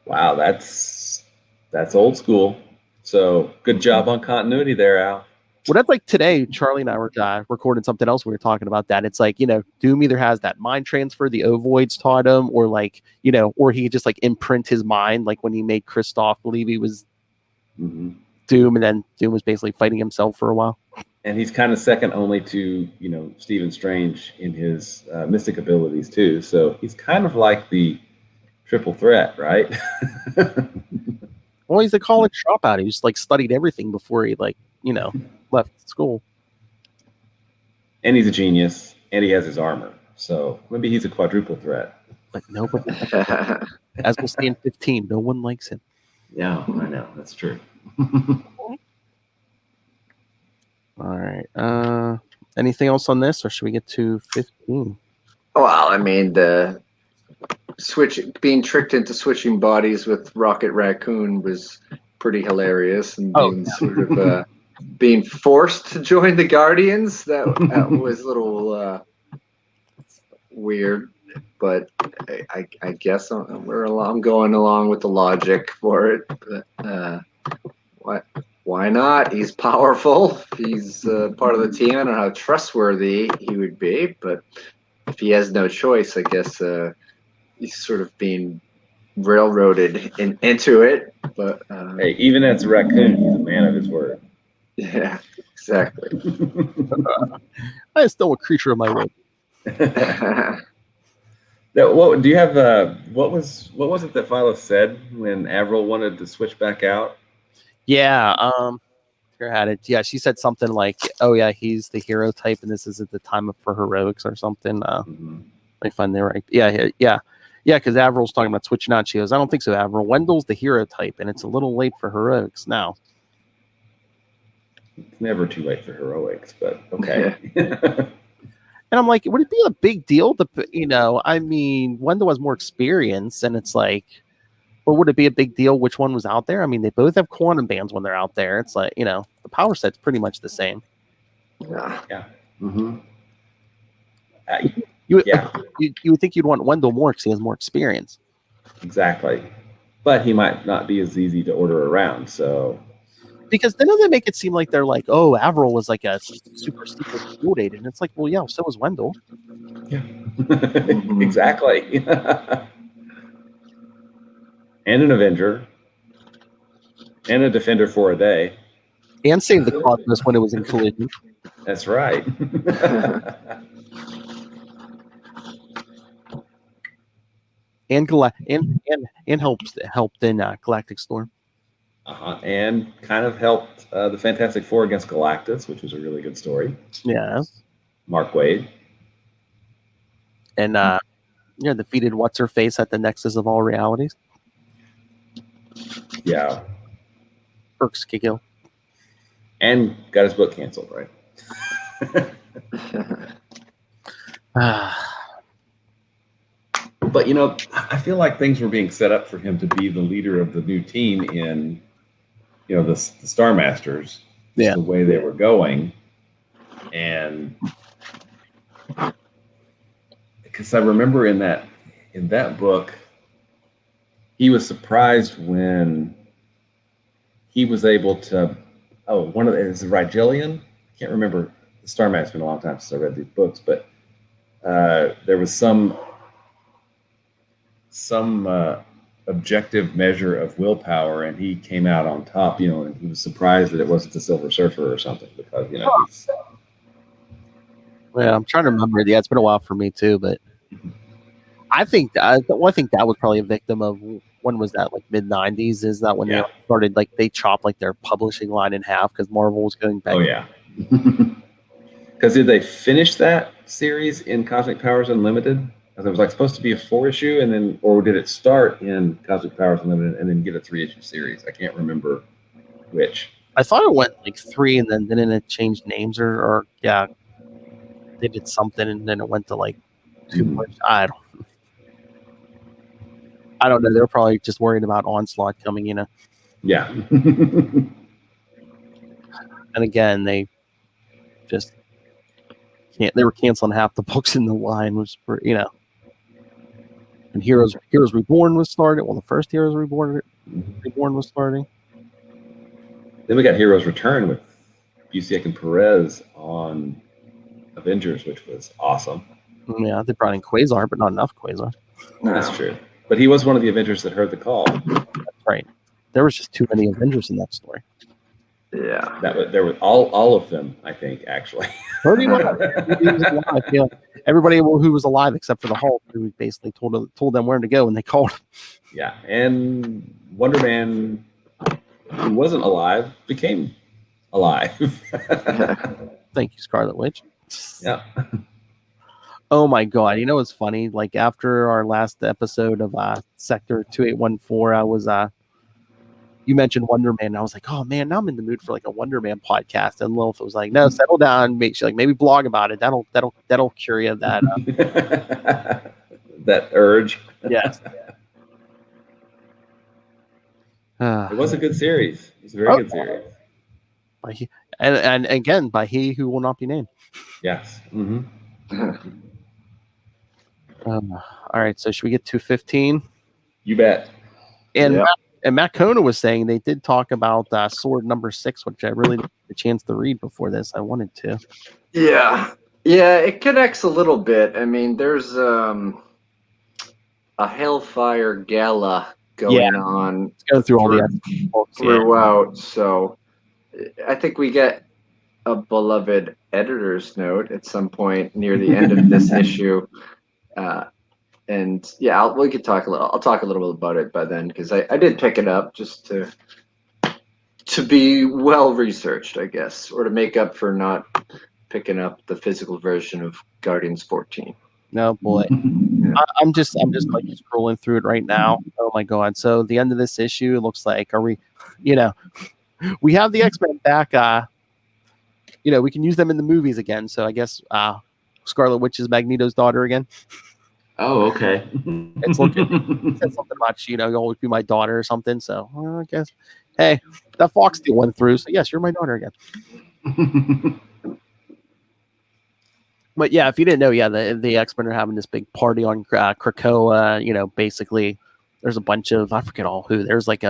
wow, that's old school. So good job on continuity there, Al. Well, that's like today, Charlie and I were recording something else. We were talking about that. It's like, Doom either has that mind transfer the ovoids taught him, or like, or he just like imprint his mind, like when he made Kristoff believe he was Doom, and then Doom was basically fighting himself for a while. And he's kind of second only to, Stephen Strange in his mystic abilities too. So he's kind of like the triple threat, right? Well, he's a college dropout. He just like studied everything before he left school. And he's a genius, and he has his armor. So maybe he's a quadruple threat. But nobody, as we'll see in 15, no one likes him. Yeah, I know. That's true. All right. Anything else on this, or should we get to 15? Well, I mean, the being tricked into switching bodies with Rocket Raccoon was pretty hilarious, and being sort of being forced to join the Guardians that was a little weird, but I guess I'm going along with the logic for it. But, why not? He's powerful. He's part of the team. I don't know how trustworthy he would be, but if he has no choice, I guess he's sort of being railroaded into it. But hey, even as a raccoon, he's a man of his word. Yeah, exactly. I am still a creature of my word. What do you have? What was it that Philo said when Avril wanted to switch back out? Yeah, here had it. Yeah, she said something like, "Oh yeah, he's the hero type, and this isn't the time for heroics or something." Let me find the right. Yeah. Because Avril's talking about switching out. She goes, "I don't think so, Avril. Wendell's the hero type, and it's a little late for heroics now." It's never too late for heroics, but okay. And I'm like, would it be a big deal I mean, Wendell has more experience, and it's like, but would it be a big deal which one was out there? I mean, they both have quantum bands when they're out there. It's like, the power set's pretty much the same. Yeah. Mm-hmm. You would think you'd want Wendell more because he has more experience. Exactly. But he might not be as easy to order around, so... Because then they make it seem like they're like, oh, Avril was like a super secret field agent. And it's like, well, yeah, so was Wendell. Yeah. Exactly. And an Avenger. And a Defender for a day. And saved the Cosmos when it was in collision. That's right. and helped in Galactic Storm. And kind of helped the Fantastic Four against Galactus, which was a really good story. Yeah. Mark Waid. And defeated What's-Her-Face at the Nexus of All Realities. Yeah. Erskigil. And got his book canceled, right? But I feel like things were being set up for him to be the leader of the new team in, the Star Masters. Yeah. The way they were going, and because I remember in that book, he was surprised when he was able to. Oh, is it Rigelian? I can't remember. The Star Master's been a long time since I read these books, but there was some objective measure of willpower, and he came out on top. And he was surprised that it wasn't the Silver Surfer or something, because he's. Yeah, I'm trying to remember. Yeah, it's been a while for me too, but I think that was probably a victim of, when was that, like mid '90s? Is that when they started, like, they chopped like their publishing line in half because Marvel was going back? Oh yeah. Because did they finish that series in Cosmic Powers Unlimited? Because it was like supposed to be a 4-issue, or did it start in Cosmic Powers Unlimited and then get a 3-issue series? I can't remember which. I thought it went like 3, and then didn't it change names or they did something, and then it went to like 2 much. I don't know. They're probably just worried about Onslaught coming, Yeah. And again, they just can't. They were canceling half the books in the line, which And Heroes Reborn was started. Well, the first Heroes Reborn was starting. Then we got Heroes Return with Busiek and Perez on Avengers, which was awesome. Yeah, they brought in Quasar, but not enough Quasar. No. That's true. But he was one of the Avengers that heard the call. That's right. There was just too many Avengers in that story. Yeah. There were all of them, I think, actually. Pretty much. Everybody who was alive except for the Hulk, who basically told them where to go, and they called him. Yeah, and Wonder Man, who wasn't alive, became alive. Thank you, Scarlet Witch. Yeah. Oh my God! You know what's funny? Like, after our last episode of Sector 2814, I was you mentioned Wonder Man, and I was like, oh man, now I'm in the mood for like a Wonder Man podcast. And Lilith was like, no, settle down, maybe blog about it. That'll cure you of that. That urge. Yes. It was a good series. It was a very good series. And again, by he who will not be named. Yes. Mm-hmm. All right, so should we get to 15? You bet. And Matt Kona was saying they did talk about Sword number 6, which I really didn't get a chance to read before this. I wanted to. Yeah, it connects a little bit. I mean, there's a Hellfire Gala going on. Let's go through all the books throughout. So I think we get a beloved editor's note at some point near the end of this issue. And we could talk a little. I'll talk a little bit about it by then, because I did pick it up just to be well researched, I guess, or to make up for not picking up the physical version of Guardians 14. No boy, I'm just like scrolling through it right now. Oh my God! So the end of this issue, it looks like we have the X-Men back. We can use them in the movies again. So I guess Scarlet Witch is Magneto's daughter again. Oh, okay. It's looking said something about you'll always be my daughter or something. So I guess, hey, that Fox deal went through. So yes, you're my daughter again. But yeah, if you didn't know, the X-Men are having this big party on Krakoa. Basically, there's a bunch of, I forget all who. There's like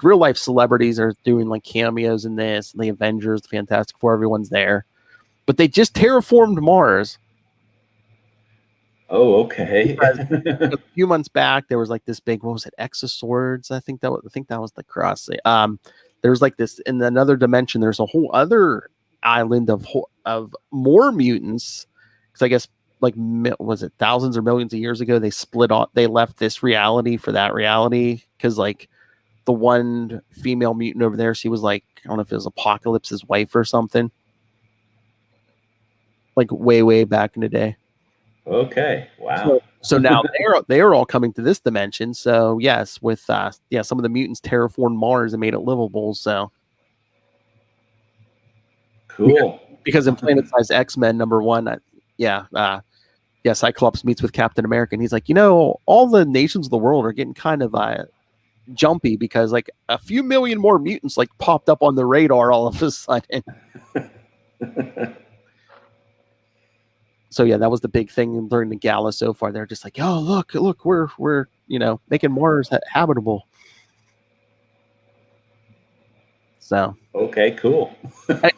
real life celebrities are doing like cameos in this. And the Avengers, the Fantastic Four, everyone's there. But they just terraformed Mars. Oh, okay. A few months back, there was like this big, what was it, Exoswords? I think that was the cross. There's like this in another dimension. There's a whole other island of more mutants. Because I guess, like, was it thousands or millions of years ago, they split off. They left this reality for that reality. Because like the one female mutant over there, she was like, I don't know if it was Apocalypse's wife or something. Like way back in the day. Okay. Wow. So now they are all coming to this dimension. So yes, with some of the mutants terraformed Mars and made it livable. So cool. Because in Planet Size X-Men #1, Cyclops meets with Captain America, and he's like, all the nations of the world are getting kind of jumpy because like a few million more mutants like popped up on the radar all of a sudden. So yeah, that was the big thing during the gala so far. They're just like, oh look, we're making Mars habitable. So okay, cool. But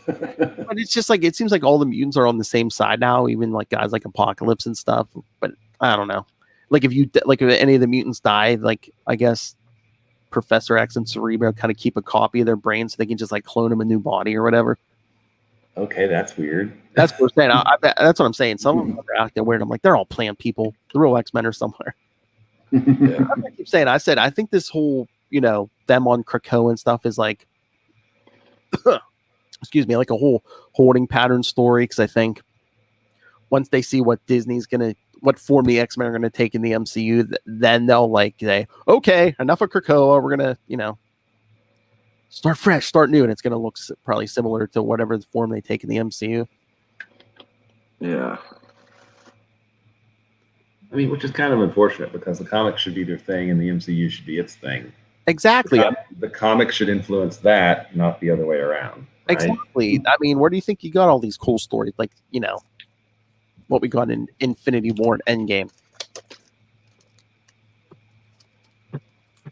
it's just like it seems like all the mutants are on the same side now, even like guys like Apocalypse and stuff. But I don't know. Like if any of the mutants die, like I guess Professor X and Cerebro kind of keep a copy of their brain so they can just like clone them a new body or whatever. Okay, that's weird. That's what we're saying. That's what I'm saying. Some of them are out there weird. I'm like, they're all plant people. The real X-Men are somewhere. Yeah. I keep saying. I think this whole them on Krakoa and stuff is like, excuse me, like a whole holding pattern story. Because I think once they see what what form the X-Men are gonna take in the MCU, then they'll say, okay, enough of Krakoa. We're gonna start fresh, start new, and it's gonna look probably similar to whatever the form they take in the MCU. Yeah. I mean, which is kind of unfortunate because the comics should be their thing and the MCU should be its thing. Exactly. The comics should influence that, not the other way around. Right? Exactly. I mean, where do you think you got all these cool stories? Like, what we got in Infinity War and Endgame.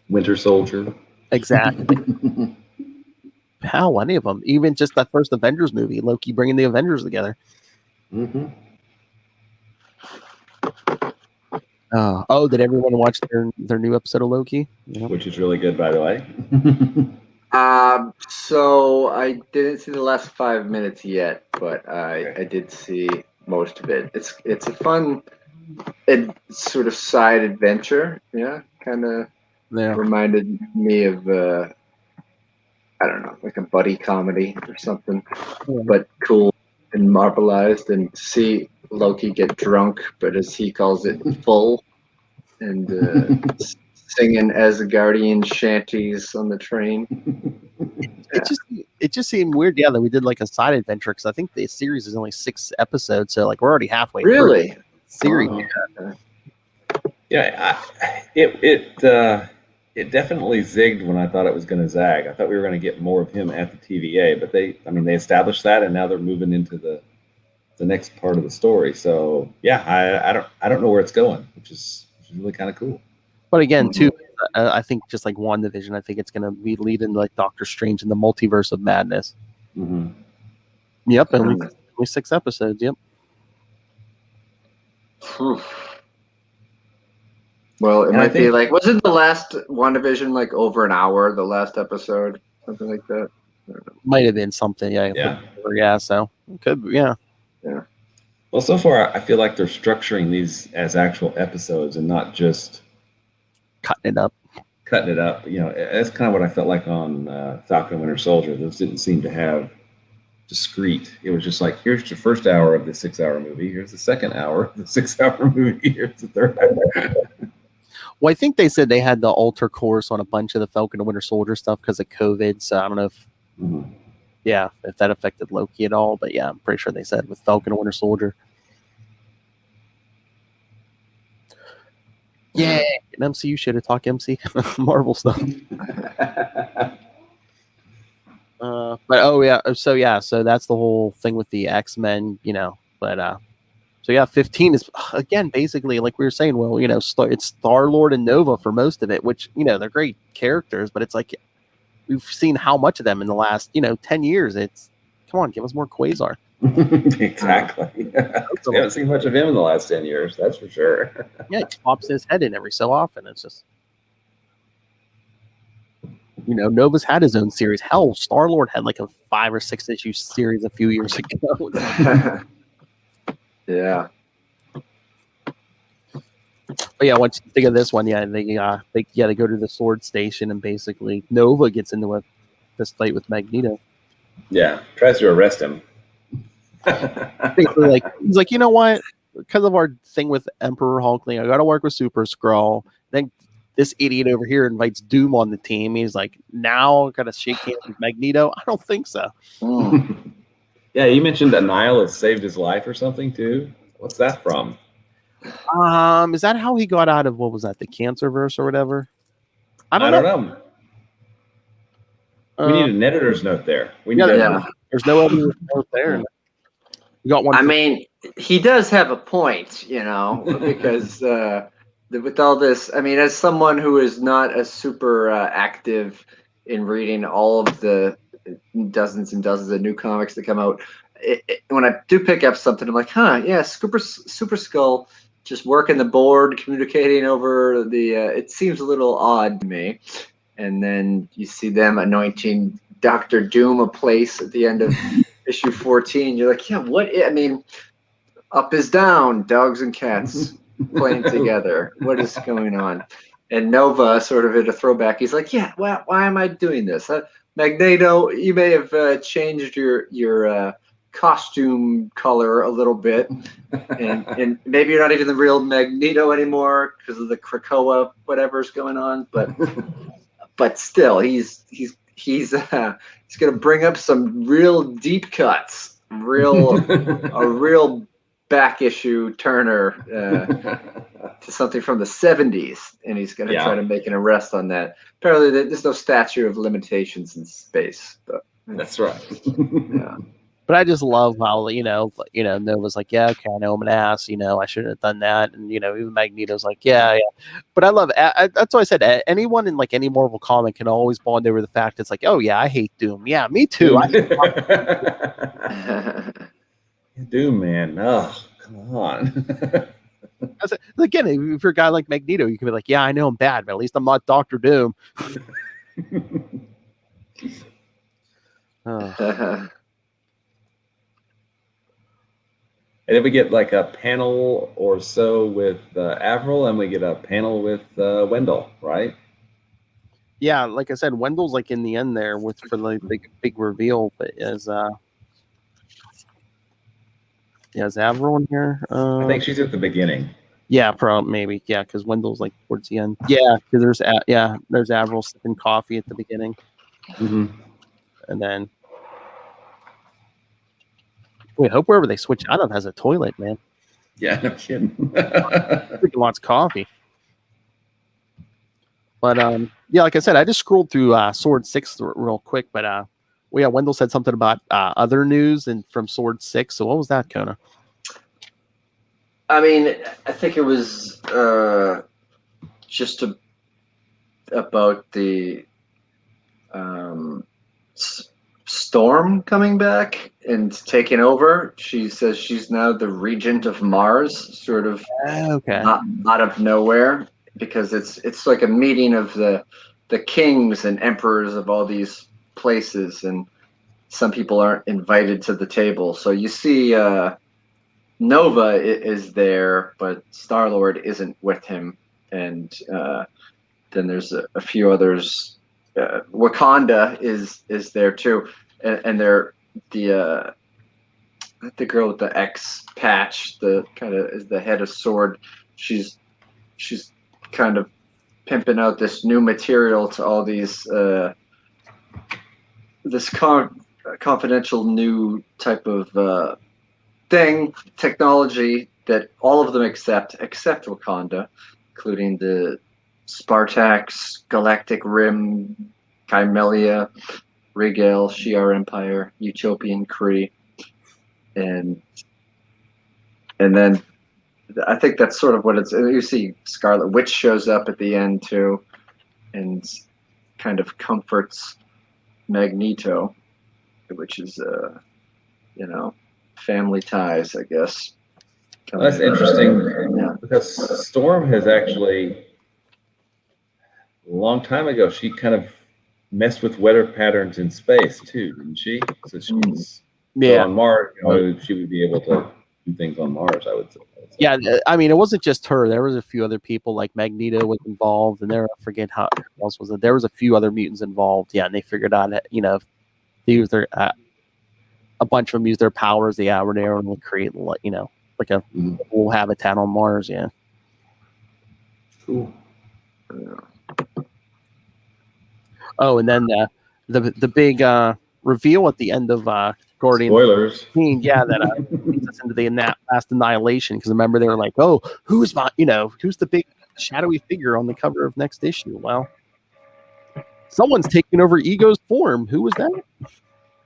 Winter Soldier. Exactly. Hell, any of them. Even just that first Avengers movie, Loki bringing the Avengers together. Mm-hmm. Did everyone watch their new episode of Loki? Which is really good, by the way. So I didn't see the last 5 minutes yet, but I did see most of it. It's a fun sort of side adventure. Yeah, kind of reminded me of I don't know, like a buddy comedy or something, but cool and marbleized, and see Loki get drunk, but as he calls it, full, and singing Asgardian shanties on the train. It just seemed weird, that we did like a side adventure, because I think the series is only 6 episodes, so like we're already halfway through the series. Yeah, it definitely zigged when I thought it was going to zag. I thought we were going to get more of him at the TVA, but they established that, and now they're moving into the next part of the story. So yeah, I don't know where it's going, which is really kind of cool. But again, too, I think just like WandaVision, I think it's going to be leading like Doctor Strange in the Multiverse of Madness. Mm-hmm. Yep, only 6 episodes. Yep. Well, it might be like, wasn't the last WandaVision like over an hour? The last episode, something like that. Might have been something. Yeah. So could be, yeah. Well, so far I feel like they're structuring these as actual episodes and not just cutting it up. That's kind of what I felt like on Falcon and Winter Soldier. Those didn't seem to have discrete. It was just like, here's the first hour of the 6-hour movie. Here's the second hour of the 6-hour movie. Here's the third hour. Well, I think they said they had to alter course on a bunch of the Falcon and Winter Soldier stuff because of COVID. So I don't know if, if that affected Loki at all. But yeah, I'm pretty sure they said with Falcon and Winter Soldier. Yeah, an MCU should have talked MC Marvel stuff. So that's the whole thing with the X-Men, But so yeah, 15 is again basically like we were saying. Well, it's Star-Lord and Nova for most of it, which they're great characters, but it's like we've seen how much of them in the last 10 years. It's come on, give us more Quasar. Exactly. We haven't seen much of him in the last 10 years, that's for sure. Yeah, he pops his head in every so often. It's just Nova's had his own series. Hell, Star-Lord had like a 5 or 6 issue series a few years ago. Yeah. But yeah, once you think of this one, they go to the Sword Station, and basically Nova gets into this fight with Magneto. Yeah, tries to arrest him. Basically, he's like, you know what? Because of our thing with Emperor Hulkling, I got to work with Super Skrull. Then this idiot over here invites Doom on the team. He's like, now I got to shake hands with Magneto. I don't think so. Yeah, you mentioned that Nihilus saved his life or something too. What's that from? Is that how he got out of what was that, the Cancerverse or whatever? I don't know. We need an editor's note there. There's no editor's note there. You got one. I mean, he does have a point, because with all this, I mean, as someone who is not as super active in reading all of the dozens and dozens of new comics that come out, when I do pick up something, I'm like, Super Skull just working the board, communicating over the. It seems a little odd to me. And then you see them anointing Dr. Doom a place at the end of issue 14. You're like, what? I mean, up is down, dogs and cats playing together. What is going on? And Nova, sort of in a throwback, he's like, why am I doing this? Magneto, you may have changed your costume color a little bit, and maybe you're not even the real Magneto anymore because of the Krakoa whatever's going on, but still, he's going to bring up some real deep cuts, a real back issue turner to something from the 70s, and he's going to try to make an arrest on that. Apparently, there's no statute of limitations in space, but that's right. Yeah. But I just love how Nova's like, okay, I know I'm an ass, I shouldn't have done that, and even Magneto's like, yeah. But I love that's why I said anyone in like any Marvel comic can always bond over the fact it's like, oh yeah, I hate Doom, yeah, me too. Doom, man, oh come on. Again, if you're a guy like Magneto, you can be like, yeah, I know I'm bad, but at least I'm not Dr. Doom. And if we get like a panel or so with Avril, and we get a panel with Wendell, right? Yeah, like I said, Wendell's like in the end there for the big reveal, but is Avril in here? I think she's at the beginning. Yeah, maybe. Yeah, because Wendell's like towards the end. Yeah, because there's Avril sipping coffee at the beginning, and then. Wait, hope wherever they switch out of has a toilet, man. Yeah, no kidding. Freaking wants coffee. But like I said, I just scrolled through Sword 6 real quick. But Wendell said something about other news and from Sword 6. So what was that, Kona? I mean, I think it was just about the Storm coming back and taking over. She says she's now the regent of Mars, sort of out of nowhere, because it's like a meeting of the kings and emperors of all these places, and some people aren't invited to the table. So you see Nova is there, but Star-Lord isn't with him, and then there's a few others. Wakanda is there too, and they're the girl with the X patch, the kind of is the head of Sword. She's kind of pimping out this new material to all these this confidential new type of technology that all of them except Wakanda, including the Spartax, Galactic Rim, Kymelia, Regal, Shi'ar Empire, Utopian Kree, and then I think that's sort of what it's. You see Scarlet Witch shows up at the end too, and kind of comforts Magneto, which is family ties, I guess. Well, that's interesting because Storm has actually. A long time ago, she kind of messed with weather patterns in space too, didn't she? So she's on Mars. She would be able to do things on Mars, I would say. Yeah, I mean, it wasn't just her. There was a few other people, like Magneto was involved, and I forget how else was it. There was a few other mutants involved. Yeah, and they figured out that they use their a bunch of them use their powers. They were there and create like a whole habitat on Mars. Yeah. Cool. Oh, and then the big reveal at the end of Guardians. Spoilers. Yeah, that leads us into the last annihilation. Because remember, they were like, "Oh, who's the big shadowy figure on the cover of next issue?" Well, someone's taking over Ego's form. Who was that?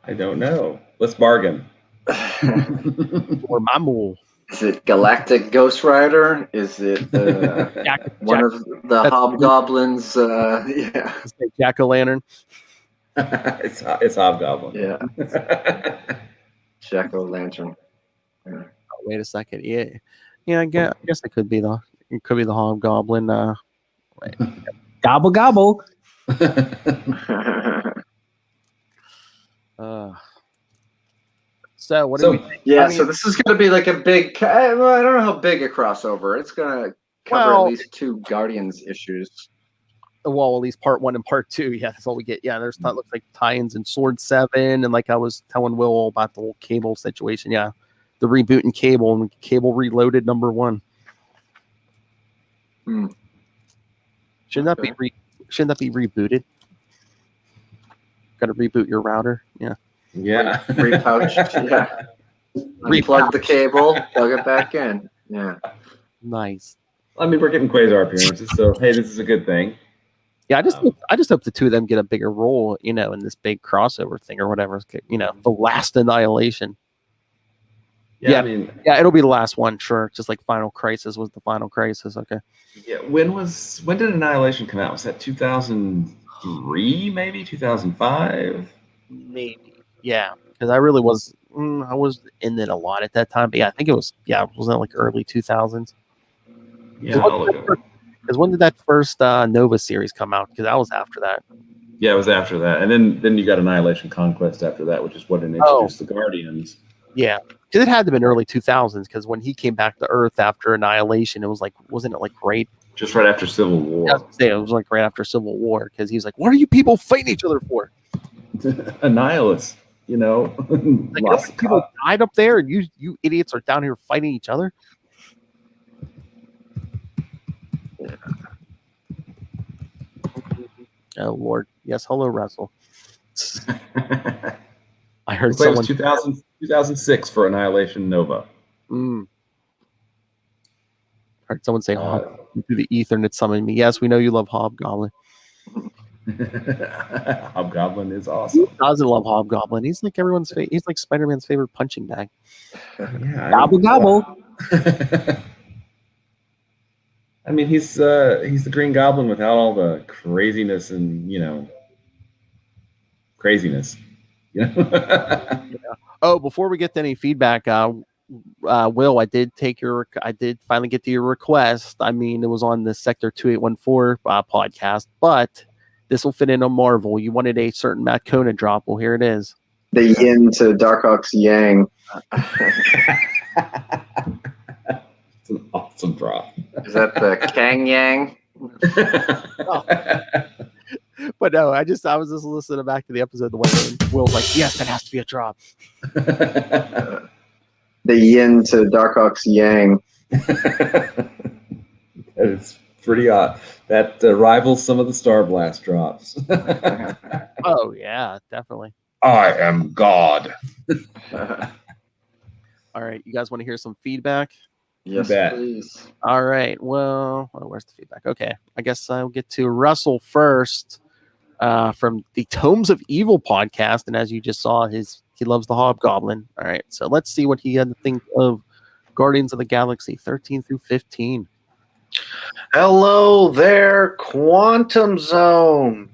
I don't know. Let's bargain. Or Mamu. Is it Galactic Ghost Rider? Is it one of the Hobgoblins? Yeah. Is it Jack-o'-lantern? it's Hobgoblin. Yeah. Jack-o'-lantern. Yeah. Oh, wait a second. Yeah. I guess it could be the Hobgoblin. Wait. Gobble gobble. So what do we think? Yeah, so this is going to be like a big. I don't know how big a crossover. It's going to cover at least 2 Guardians issues. Well, at least part 1 and part 2. Yeah, that's all we get. Yeah, there's looks like tie-ins in Sword 7, and like I was telling Will about the whole Cable situation. Yeah, the reboot in Cable and Cable Reloaded #1. Shouldn't that be rebooted? Got to reboot your router. Yeah. Yeah. Repouched. Yeah. Unplug the cable, plug it back in. Yeah. Nice. I mean, we're getting Quasar appearances, so hey, this is a good thing. Yeah, I just hope the 2 of them get a bigger role, in this big crossover thing or whatever. The last annihilation. Yeah, I mean, yeah, it'll be the last one, sure. Just like Final Crisis was the Final Crisis. Okay. Yeah. When did Annihilation come out? Was that 2003? Maybe 2005? Maybe. Yeah, because I really was. I was in it a lot at that time, but yeah, I think it was. Yeah, wasn't it like early 2000s? Yeah. Because when did that first Nova series come out? Because that was after that. Yeah, it was after that, and then you got Annihilation Conquest after that, which is what introduced the Guardians. Yeah, because it had to have been early 2000s. Because when he came back to Earth after Annihilation, it was like, wasn't it like right? Just right after Civil War. Yeah, I was gonna say, it was like right after Civil War. Because he was like, "What are you people fighting each other for?" Annihilus, Like, lots of people died up there, and you idiots are down here fighting each other. Yeah. Oh Lord, yes, hello, Russell. I heard someone 2006 for Annihilation Nova. Heard someone say through the ether and it summoned me. Yes, we know you love Hobgoblin. Hobgoblin is awesome. Who doesn't love Hobgoblin? He's like he's like Spider-Man's favorite punching bag. Yeah, gobble gobble. I mean, he's the Green Goblin without all the craziness and craziness. Yeah. Oh, before we get to any feedback, Will, I did finally get to your request. I mean, it was on the Sector 2814 podcast, but this will fit in on Marvel. You wanted a certain Matt Kona drop. Well, here it is. The yin to Darkhawk's yang. It's an awesome drop. Is that the Kang Yang? But no, I was just listening back to the episode the way Will's like, yes, that has to be a drop. The yin to Darkhawk's yang. It's pretty odd. That rivals some of the Star Blast drops. Oh yeah, definitely. I am God. All right, you guys want to hear some feedback? Yes, please. All right. Well, where's the feedback? Okay, I guess I'll get to Russell first from the Tomes of Evil podcast, and as you just saw, he loves the Hobgoblin. All right, so let's see what he had to think of Guardians of the Galaxy 13 through 15. Hello there, Quantum Zone.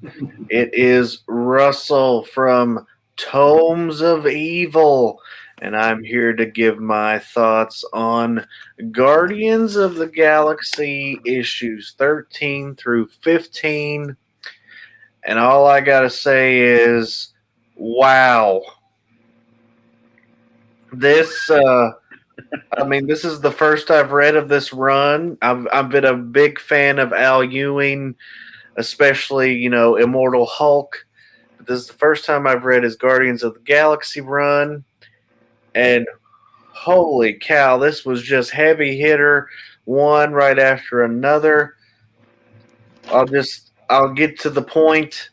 It is Russell from Tomes of Evil, and I'm here to give my thoughts on Guardians of the Galaxy issues 13 through 15. And all I got to say is, wow. This is the first I've read of this run. I've been a big fan of Al Ewing, especially, Immortal Hulk. But this is the first time I've read his Guardians of the Galaxy run. And holy cow, this was just heavy hitter, one right after another. I'll get to the point.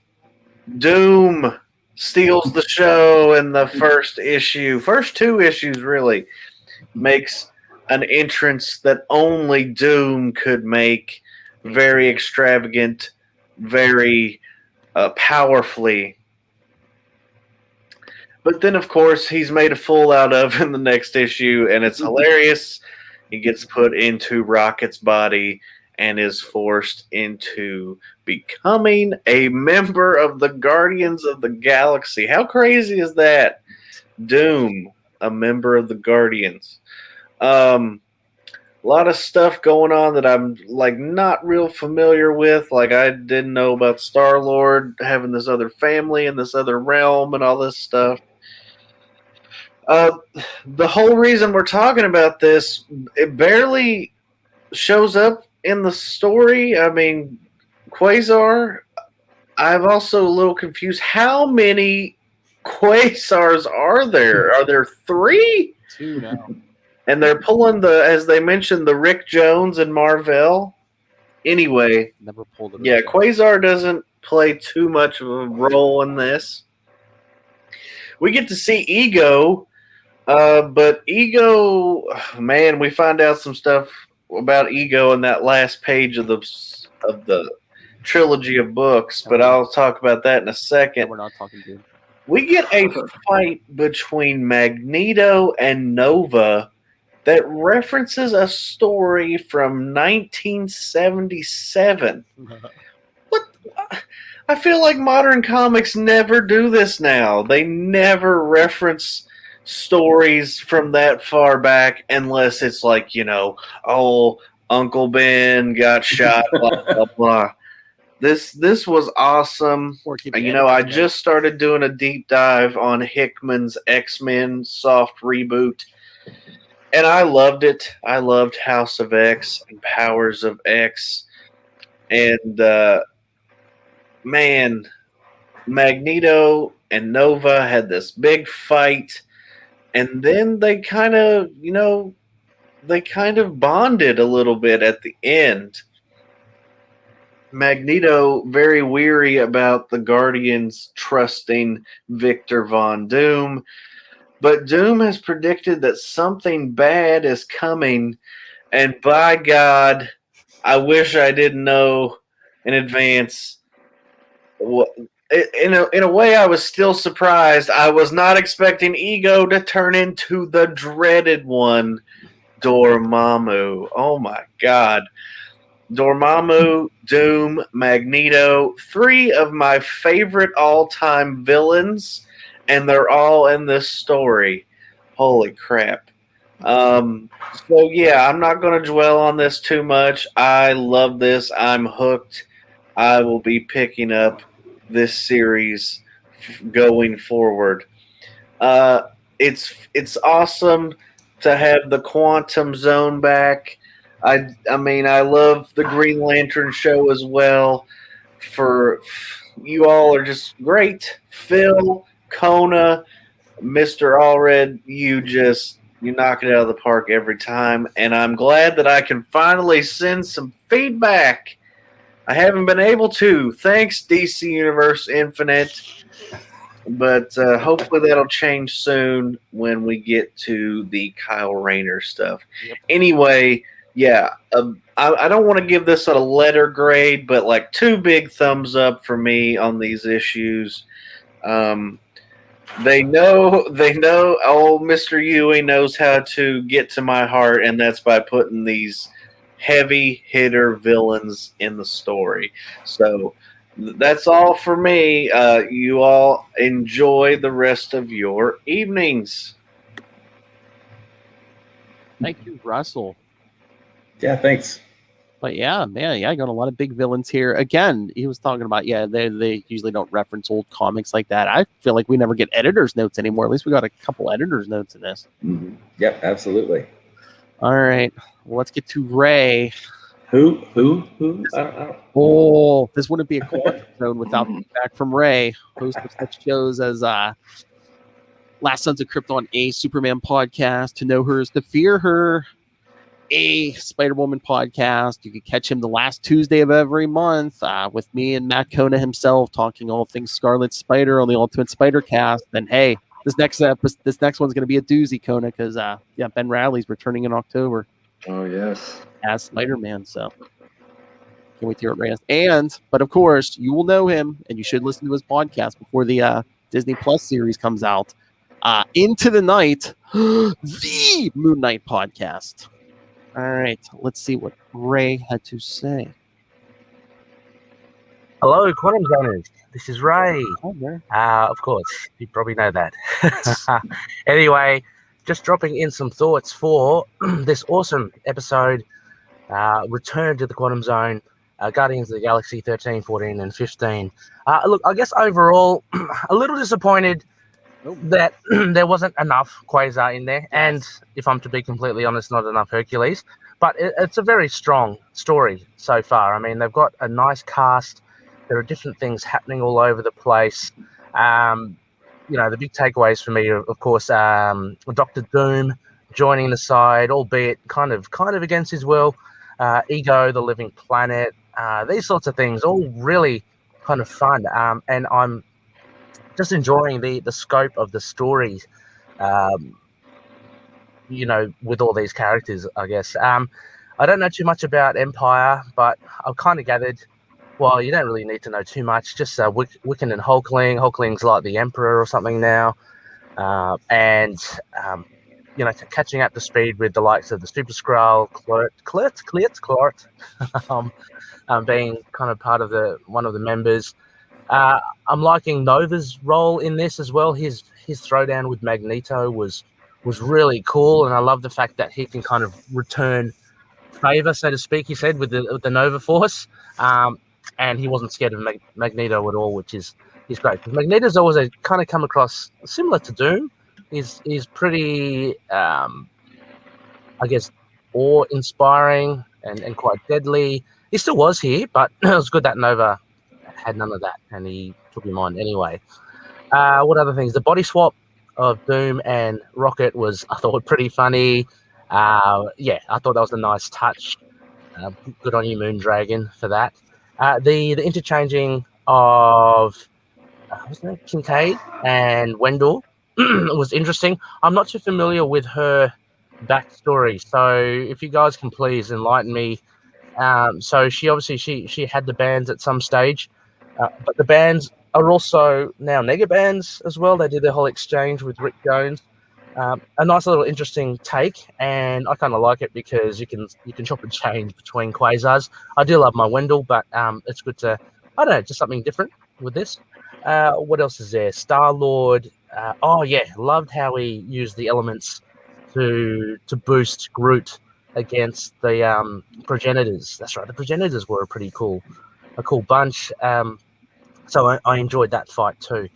Doom steals the show in the first issue. First two issues, really, makes an entrance that only Doom could make. Very extravagant, very powerfully. But then, of course, he's made a fool out of in the next issue, and it's hilarious. He gets put into Rocket's body and is forced into becoming a member of the Guardians of the Galaxy. How crazy is that? Doom, a member of the Guardians. A lot of stuff going on that I'm like not real familiar with. Like I didn't know about Star-Lord having this other family in this other realm and all this stuff. The whole reason we're talking about this, it barely shows up in the story. I mean, Quasar, I'm also a little confused. How many Quasars are there? Are there 3? 2 now. And they're pulling as they mentioned, the Rick Jones and Marvel. Anyway, Never pulled it. yeah, Quasar doesn't play too much of a role in this. We get to see Ego, but Ego, man, we find out some stuff about Ego in that last page of the trilogy of books, but I'll talk about that in a second. We're not talking to. We get a fight between Magneto and Nova that references a story from 1977. What? I feel like modern comics never do this now. They never reference stories from that far back unless it's like, oh, Uncle Ben got shot, blah, blah, blah. This was awesome. I just started doing a deep dive on Hickman's X-Men soft reboot, and I loved it. I loved House of X and Powers of X. And, man, Magneto and Nova had this big fight, and then they kind of bonded a little bit at the end. Magneto very weary about the Guardians trusting Victor Von Doom, but Doom has predicted that something bad is coming, and by God, I wish I didn't know in advance. In a way, I was still surprised. I was not expecting Ego to turn into the dreaded one, Dormammu. Oh my God. Dormammu, Doom, Magneto, 3 of my favorite all-time villains, and they're all in this story. Holy crap. So yeah, I'm not going to dwell on this too much. I love this. I'm hooked. I will be picking up this series going forward. It's awesome to have the Quantum Zone back. I mean, I love the Green Lantern show as well. For you all are just great. Phil, Kona, Mr. Allred, you knock it out of the park every time. And I'm glad that I can finally send some feedback. I haven't been able to. Thanks, DC Universe Infinite. But hopefully that'll change soon when we get to the Kyle Rayner stuff. Yep. Anyway, yeah, I don't want to give this a letter grade, but like 2 big thumbs up for me on these issues. They know. Old Mr. Ewing knows how to get to my heart, and that's by putting these heavy hitter villains in the story. So that's all for me. You all enjoy the rest of your evenings. Thank you, Russell. Yeah, thanks. But yeah, man, I got a lot of big villains here. Again, he was talking about, they usually don't reference old comics like that. I feel like we never get editor's notes anymore. At least we got a couple editor's notes in this. Mm-hmm. Yep, absolutely. All right, well, let's get to Ray. Who? I don't. Oh, this wouldn't be a cool episode without feedback from Ray, host of such shows as Last Sons of Krypton, a Superman podcast. To know her is to fear her. a Spider-Woman podcast. You can catch him the last Tuesday of every month with me and Matt Kona himself talking all things Scarlet Spider on the Ultimate Spider Cast. And hey, this next one's going to be a doozy, Kona, because Ben Radley's returning in October. Oh yes, as Spider-Man. So can't wait to hear it, Reyes. But of course, you will know him, and you should listen to his podcast before the Disney Plus series comes out. Into the Night, the Moon Knight podcast. All right, let's see what Ray had to say. Hello, Quantum Zoners. This is Ray. Hi, of course, you probably know that. Anyway, just dropping in some thoughts for this awesome episode, Return to the Quantum Zone, Guardians of the Galaxy 13, 14, and 15. Look, I guess overall, a little disappointed that there wasn't enough Quasar in there, and if I'm to be completely honest, not enough Hercules. But it's a very strong story so far. I mean, they've got a nice cast. There are different things happening all over the place. The big takeaways for me are, of course, Dr. Doom joining the side, albeit kind of against his will. Ego, the Living Planet, these sorts of things, all really kind of fun. And I'm just enjoying the scope of the stories, with all these characters, I guess. I don't know too much about Empire, but I've kind of gathered, well, you don't really need to know too much. Just Wiccan and Hulkling. Hulkling's like the Emperor or something now. Catching up to speed with the likes of the Super Skrull, Klert, being kind of part of one of the members. I'm liking Nova's role in this as well. His throwdown with Magneto was really cool, and I love the fact that he can kind of return favor, so to speak. He said with the Nova Force, and he wasn't scared of Magneto at all, which is great. Because Magneto's always kind of come across similar to Doom. He's pretty, I guess, awe-inspiring and quite deadly. He still was here, but it was good that Nova had none of that, and he took him on anyway. What other things? The body swap of Doom and Rocket was, I thought, pretty funny. I thought that was a nice touch. Good on you, Moondragon, for that. The interchanging of Kincaid and Wendell was interesting. I'm not too familiar with her backstory, so if you guys can please enlighten me. So she obviously she had the bands at some stage, but the bands are also now nega bands as well. They did their whole exchange with Rick Jones. A nice little interesting take, and I kind of like it because you can chop and change between Quasars. I do love my Wendell, but it's good to, I don't know, just something different with this. What else is there? Star-Lord. Loved how he used the elements to boost Groot against the progenitors. That's right, the progenitors were a cool bunch. So I enjoyed that fight too.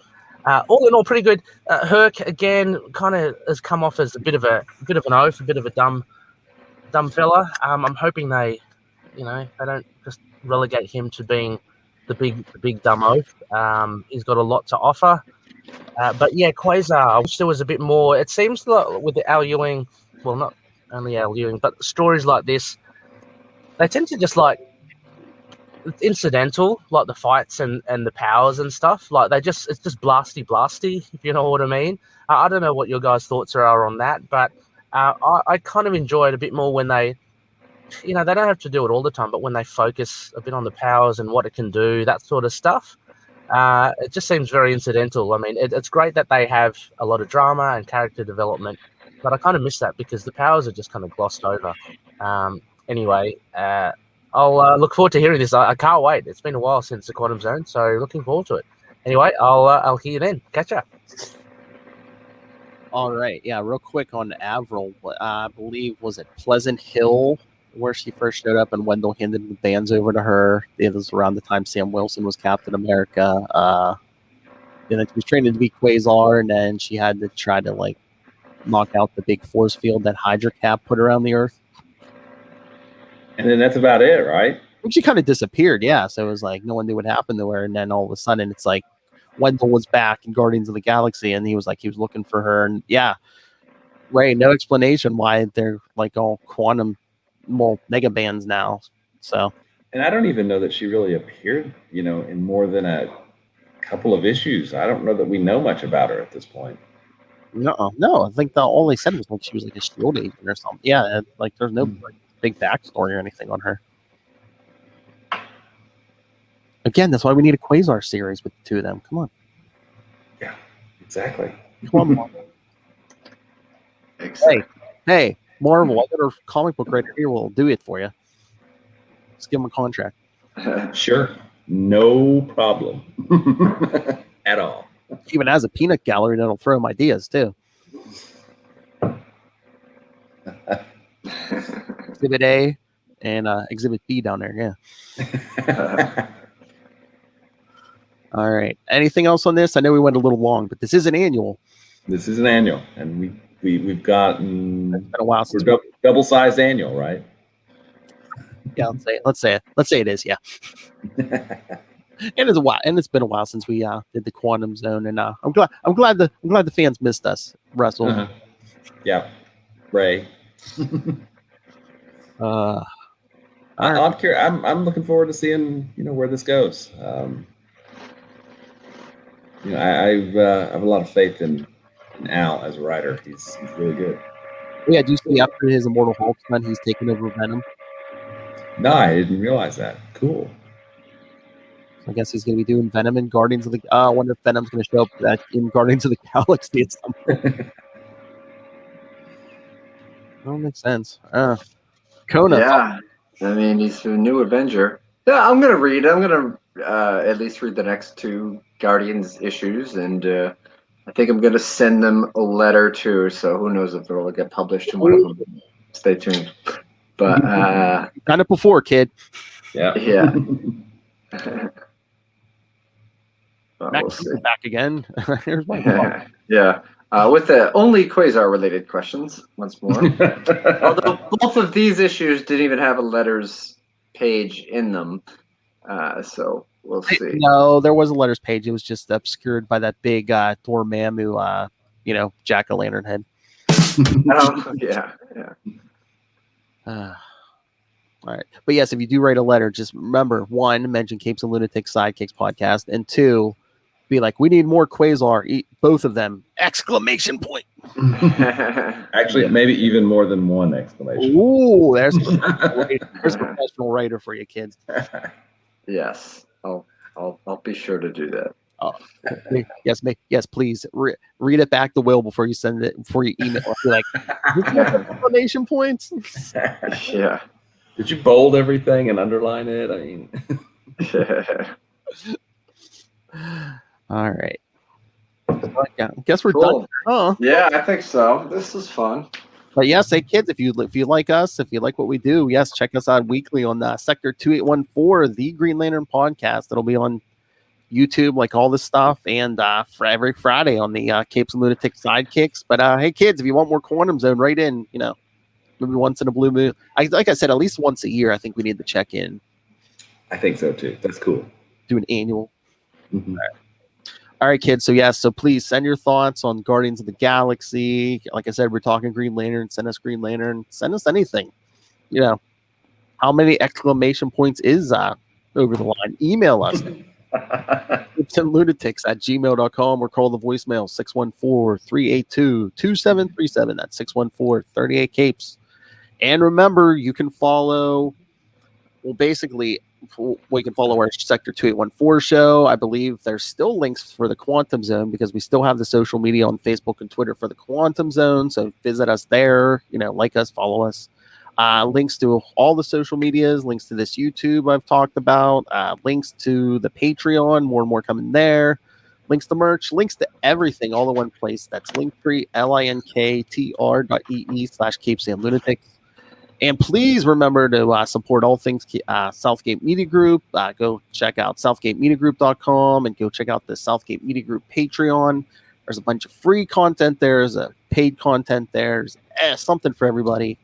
All in all, pretty good. Herc again kind of has come off as a bit of an oaf, a bit of a dumb fella. I'm hoping they don't just relegate him to being the big dumb oaf. He's got a lot to offer. But yeah, Quasar, I wish there was a bit more. It seems like with the Al Ewing, well, not only Al Ewing, but stories like this, they tend to just like incidental, like the fights and the powers and stuff. Like it's just blasty, if you know what I mean. I don't know what your guys' thoughts are on that, but I kind of enjoy it a bit more when they, they don't have to do it all the time, but when they focus a bit on the powers and what it can do, that sort of stuff. It just seems very incidental. I mean, it's great that they have a lot of drama and character development, but I kind of miss that because the powers are just kind of glossed over. Anyway, I'll look forward to hearing this. I can't wait. It's been a while since the Quantum Zone, so looking forward to it. Anyway, I'll hear you then. Catch up. All right. Yeah, real quick on Avril. I believe, was it Pleasant Hill where she first showed up and Wendell handed the bands over to her? It was around the time Sam Wilson was Captain America. She was training to be Quasar, and then she had to try to knock out the big force field that Hydra Cap put around the Earth. And then that's about it, right? She kind of disappeared, yeah. So it was like no one knew what happened to her, and then all of a sudden it's like Wendell was back in Guardians of the Galaxy, and he was looking for her, and yeah, Ray, no explanation why they're all quantum mega bands now. So, and I don't even know that she really appeared, in more than a couple of issues. I don't know that we know much about her at this point. no, I think all they said was like she was like a shield agent or something. Yeah, like there's no big backstory or anything on her. Again, that's why we need a Quasar series with the two of them. Come on. Yeah, exactly. Come on, Marvel. Hey, Marvel, I got a comic book writer here. We'll do it for you. Just give him a contract. Sure. No problem. At all. Even as a peanut gallery, that'll throw him ideas too. Exhibit A and Exhibit B down there. Yeah. All right. Anything else on this? I know we went a little long, but this is an annual. This is an annual, and we've gotten it's been a while since double-sized annual, right? Yeah, let's say it is. Yeah. And it's been a while since we did the Quantum Zone, and I'm glad the fans missed us, Russell. Uh-huh. Yeah, Ray. I'm curious. I'm looking forward to seeing where this goes. I have a lot of faith in Al as a writer. He's really good. Yeah, do you see after his Immortal Hulk run, he's taken over Venom? No, I didn't realize that. Cool. I guess he's going to be doing Venom in Guardians of the. I wonder if Venom's going to show up in Guardians of the Galaxy at some point. That makes sense. Kona. Yeah, I mean he's a new Avenger. Yeah, I'm gonna read. I'm gonna at least read the next two Guardians issues, and I think I'm gonna send them a letter too. So who knows if they'll get published in one of them. Stay tuned. But done it before, kid. Yeah. Yeah. Back again. Here's my yeah. With the only Quasar related questions once more. Although both of these issues didn't even have a letters page in them, so we'll see. No, there was a letters page. It was just obscured by that big Dormammu, jack-o'-lantern head. Oh, yeah. All right. But yes, if you do write a letter, just remember, 1, mention Capes and Lunatics Sidekicks Podcast, and 2, be like, we need more Quasar. Both of them! ! Actually, maybe even more than one exclamation. Ooh, there's a professional writer for you kids. Yes, I'll be sure to do that. Oh, yes, please read it back to Will before you send it. Before you email, be like, exclamation points. Yeah. Did you bold everything and underline it? I mean. All right. I guess we're cool. done. Huh? Yeah, I think so. This is fun. But yes, hey kids, if you like us, if you like what we do, yes, check us out weekly on Sector 2814, the Green Lantern podcast. It'll be on YouTube, like all this stuff, and for every Friday on the Capes and Lunatics Sidekicks. But hey kids, if you want more Quantum Zone, write in. Maybe once in a blue moon. Like I said, at least once a year, I think we need to check in. I think so too. That's cool. Do an annual. Mm-hmm. All right, kids. So please send your thoughts on Guardians of the Galaxy. Like I said, we're talking Green Lantern. Send us Green Lantern. Send us anything. How many exclamation points is over the line? Email us. capesandlunatics@gmail.com or call the voicemail 614-382-2737. That's 614-38-CAPES. And remember, you can follow. Well, basically, we can follow our Sector 2814 show. I believe there's still links for the Quantum Zone because we still have the social media on Facebook and Twitter for the Quantum Zone. So visit us there, like us, follow us. Links to all the social medias, links to this YouTube I've talked about, links to the Patreon, more and more coming there, links to merch, links to everything, all in one place. That's Linktree, linktr.ee/capesandlunatics. And please remember to support all things Southgate Media Group. Go check out southgatemediagroup.com and go check out the Southgate Media Group Patreon. There's a bunch of free content there. There's a paid content there. There's something for everybody.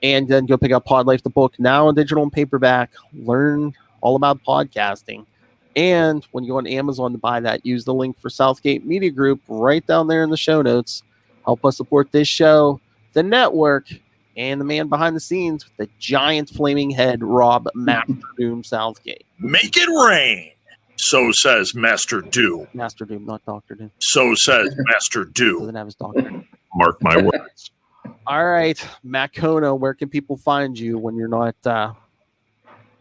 And then go pick up Pod Life, the book, now in digital and paperback. Learn all about podcasting. And when you go on Amazon to buy that, use the link for Southgate Media Group right down there in the show notes. Help us support this show, the network, and the man behind the scenes with the giant flaming head, Rob Master Doom Southgate. Make it rain. So says Master Doom. Master Doom, not Dr. Doom. So says Master Doom. Doesn't have his doctor. Mark my words. All right, Matt Kona, where can people find you when you're not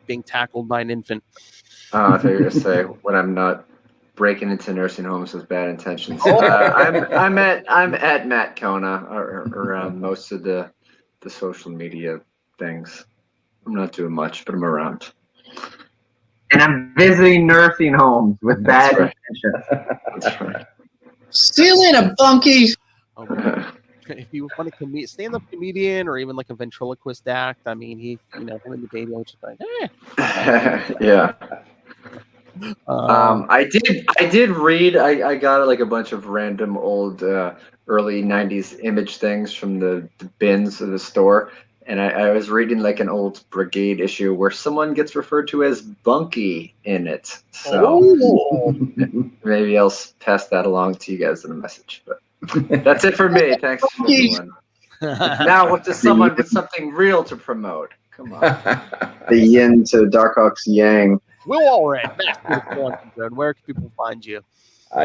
being tackled by an infant? I thought you were going to say when I'm not breaking into nursing homes with bad intentions. I'm at Matt Kona around most of the social media things. I'm not doing much, but I'm around. And I'm visiting nursing homes with bad intentions. That's right. Stealing a bunkie. If you want a stand-up comedian or even like a ventriloquist act, I mean, him and the baby are just like, Yeah. I did read. I got like a bunch of random old early '90s image things from the bins of the store, and I was reading like an old Brigade issue where someone gets referred to as Bunky in it. So maybe I'll pass that along to you guys in a message. But that's it for me. Thanks, everyone. Now to someone with something real to promote. Come on. The yin to Darkhawk's yang. Will Allred, where can people find you?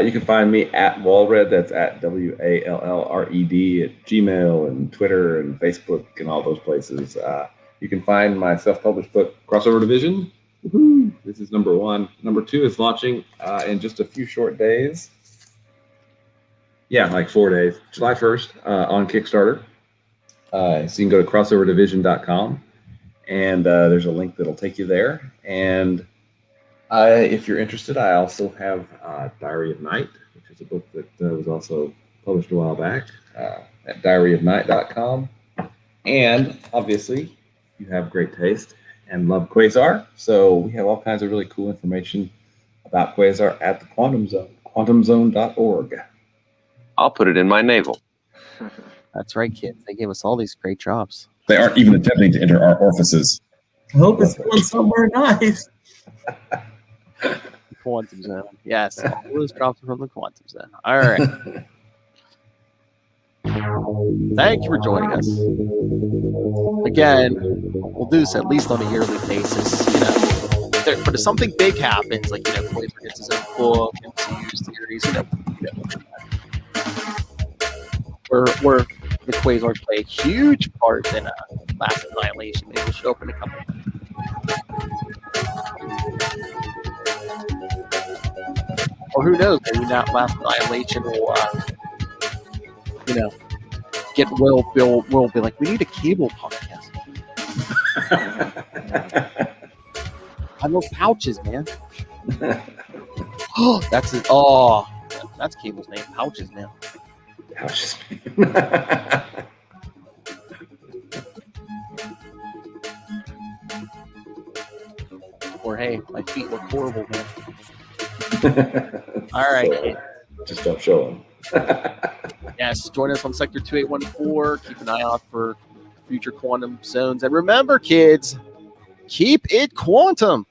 You can find me at Walred. That's at WALLRED at Gmail and Twitter and Facebook and all those places. You can find my self-published book, Crossover Division. Woo-hoo. This is number 1. Number 2 is launching in just a few short days. Yeah, like 4 days. July 1st on Kickstarter. So you can go to crossoverdivision.com and there's a link that'll take you there. And if you're interested, I also have Diary of Night, which is a book that was also published a while back at diaryofnight.com. And obviously, you have great taste and love Quasar. So we have all kinds of really cool information about Quasar at the Quantum Zone, quantumzone.org. I'll put it in my navel. That's right, kids. They gave us all these great jobs. They aren't even attempting to enter our orifices. I hope it's going somewhere nice. Quantum Zone. Yes, all those drops are from the Quantum Zone. All right. Thank you for joining us. Again, we'll do this at least on a yearly basis. But if something big happens, like Quasar gets his own book, MCU series, where the Quasars play a huge part in Last Annihilation. Maybe we should open a couple. Or who knows? Maybe that Last Annihilation will, get Will be like, we need a cable podcast. I love pouches, man. That's Cable's name. Pouches, man. Pouches. Or hey, my feet look horrible, man. All right, kid. Just don't show them. Yes, join us on Sector 2814. Keep an eye out for future quantum zones. And remember, kids, keep it quantum.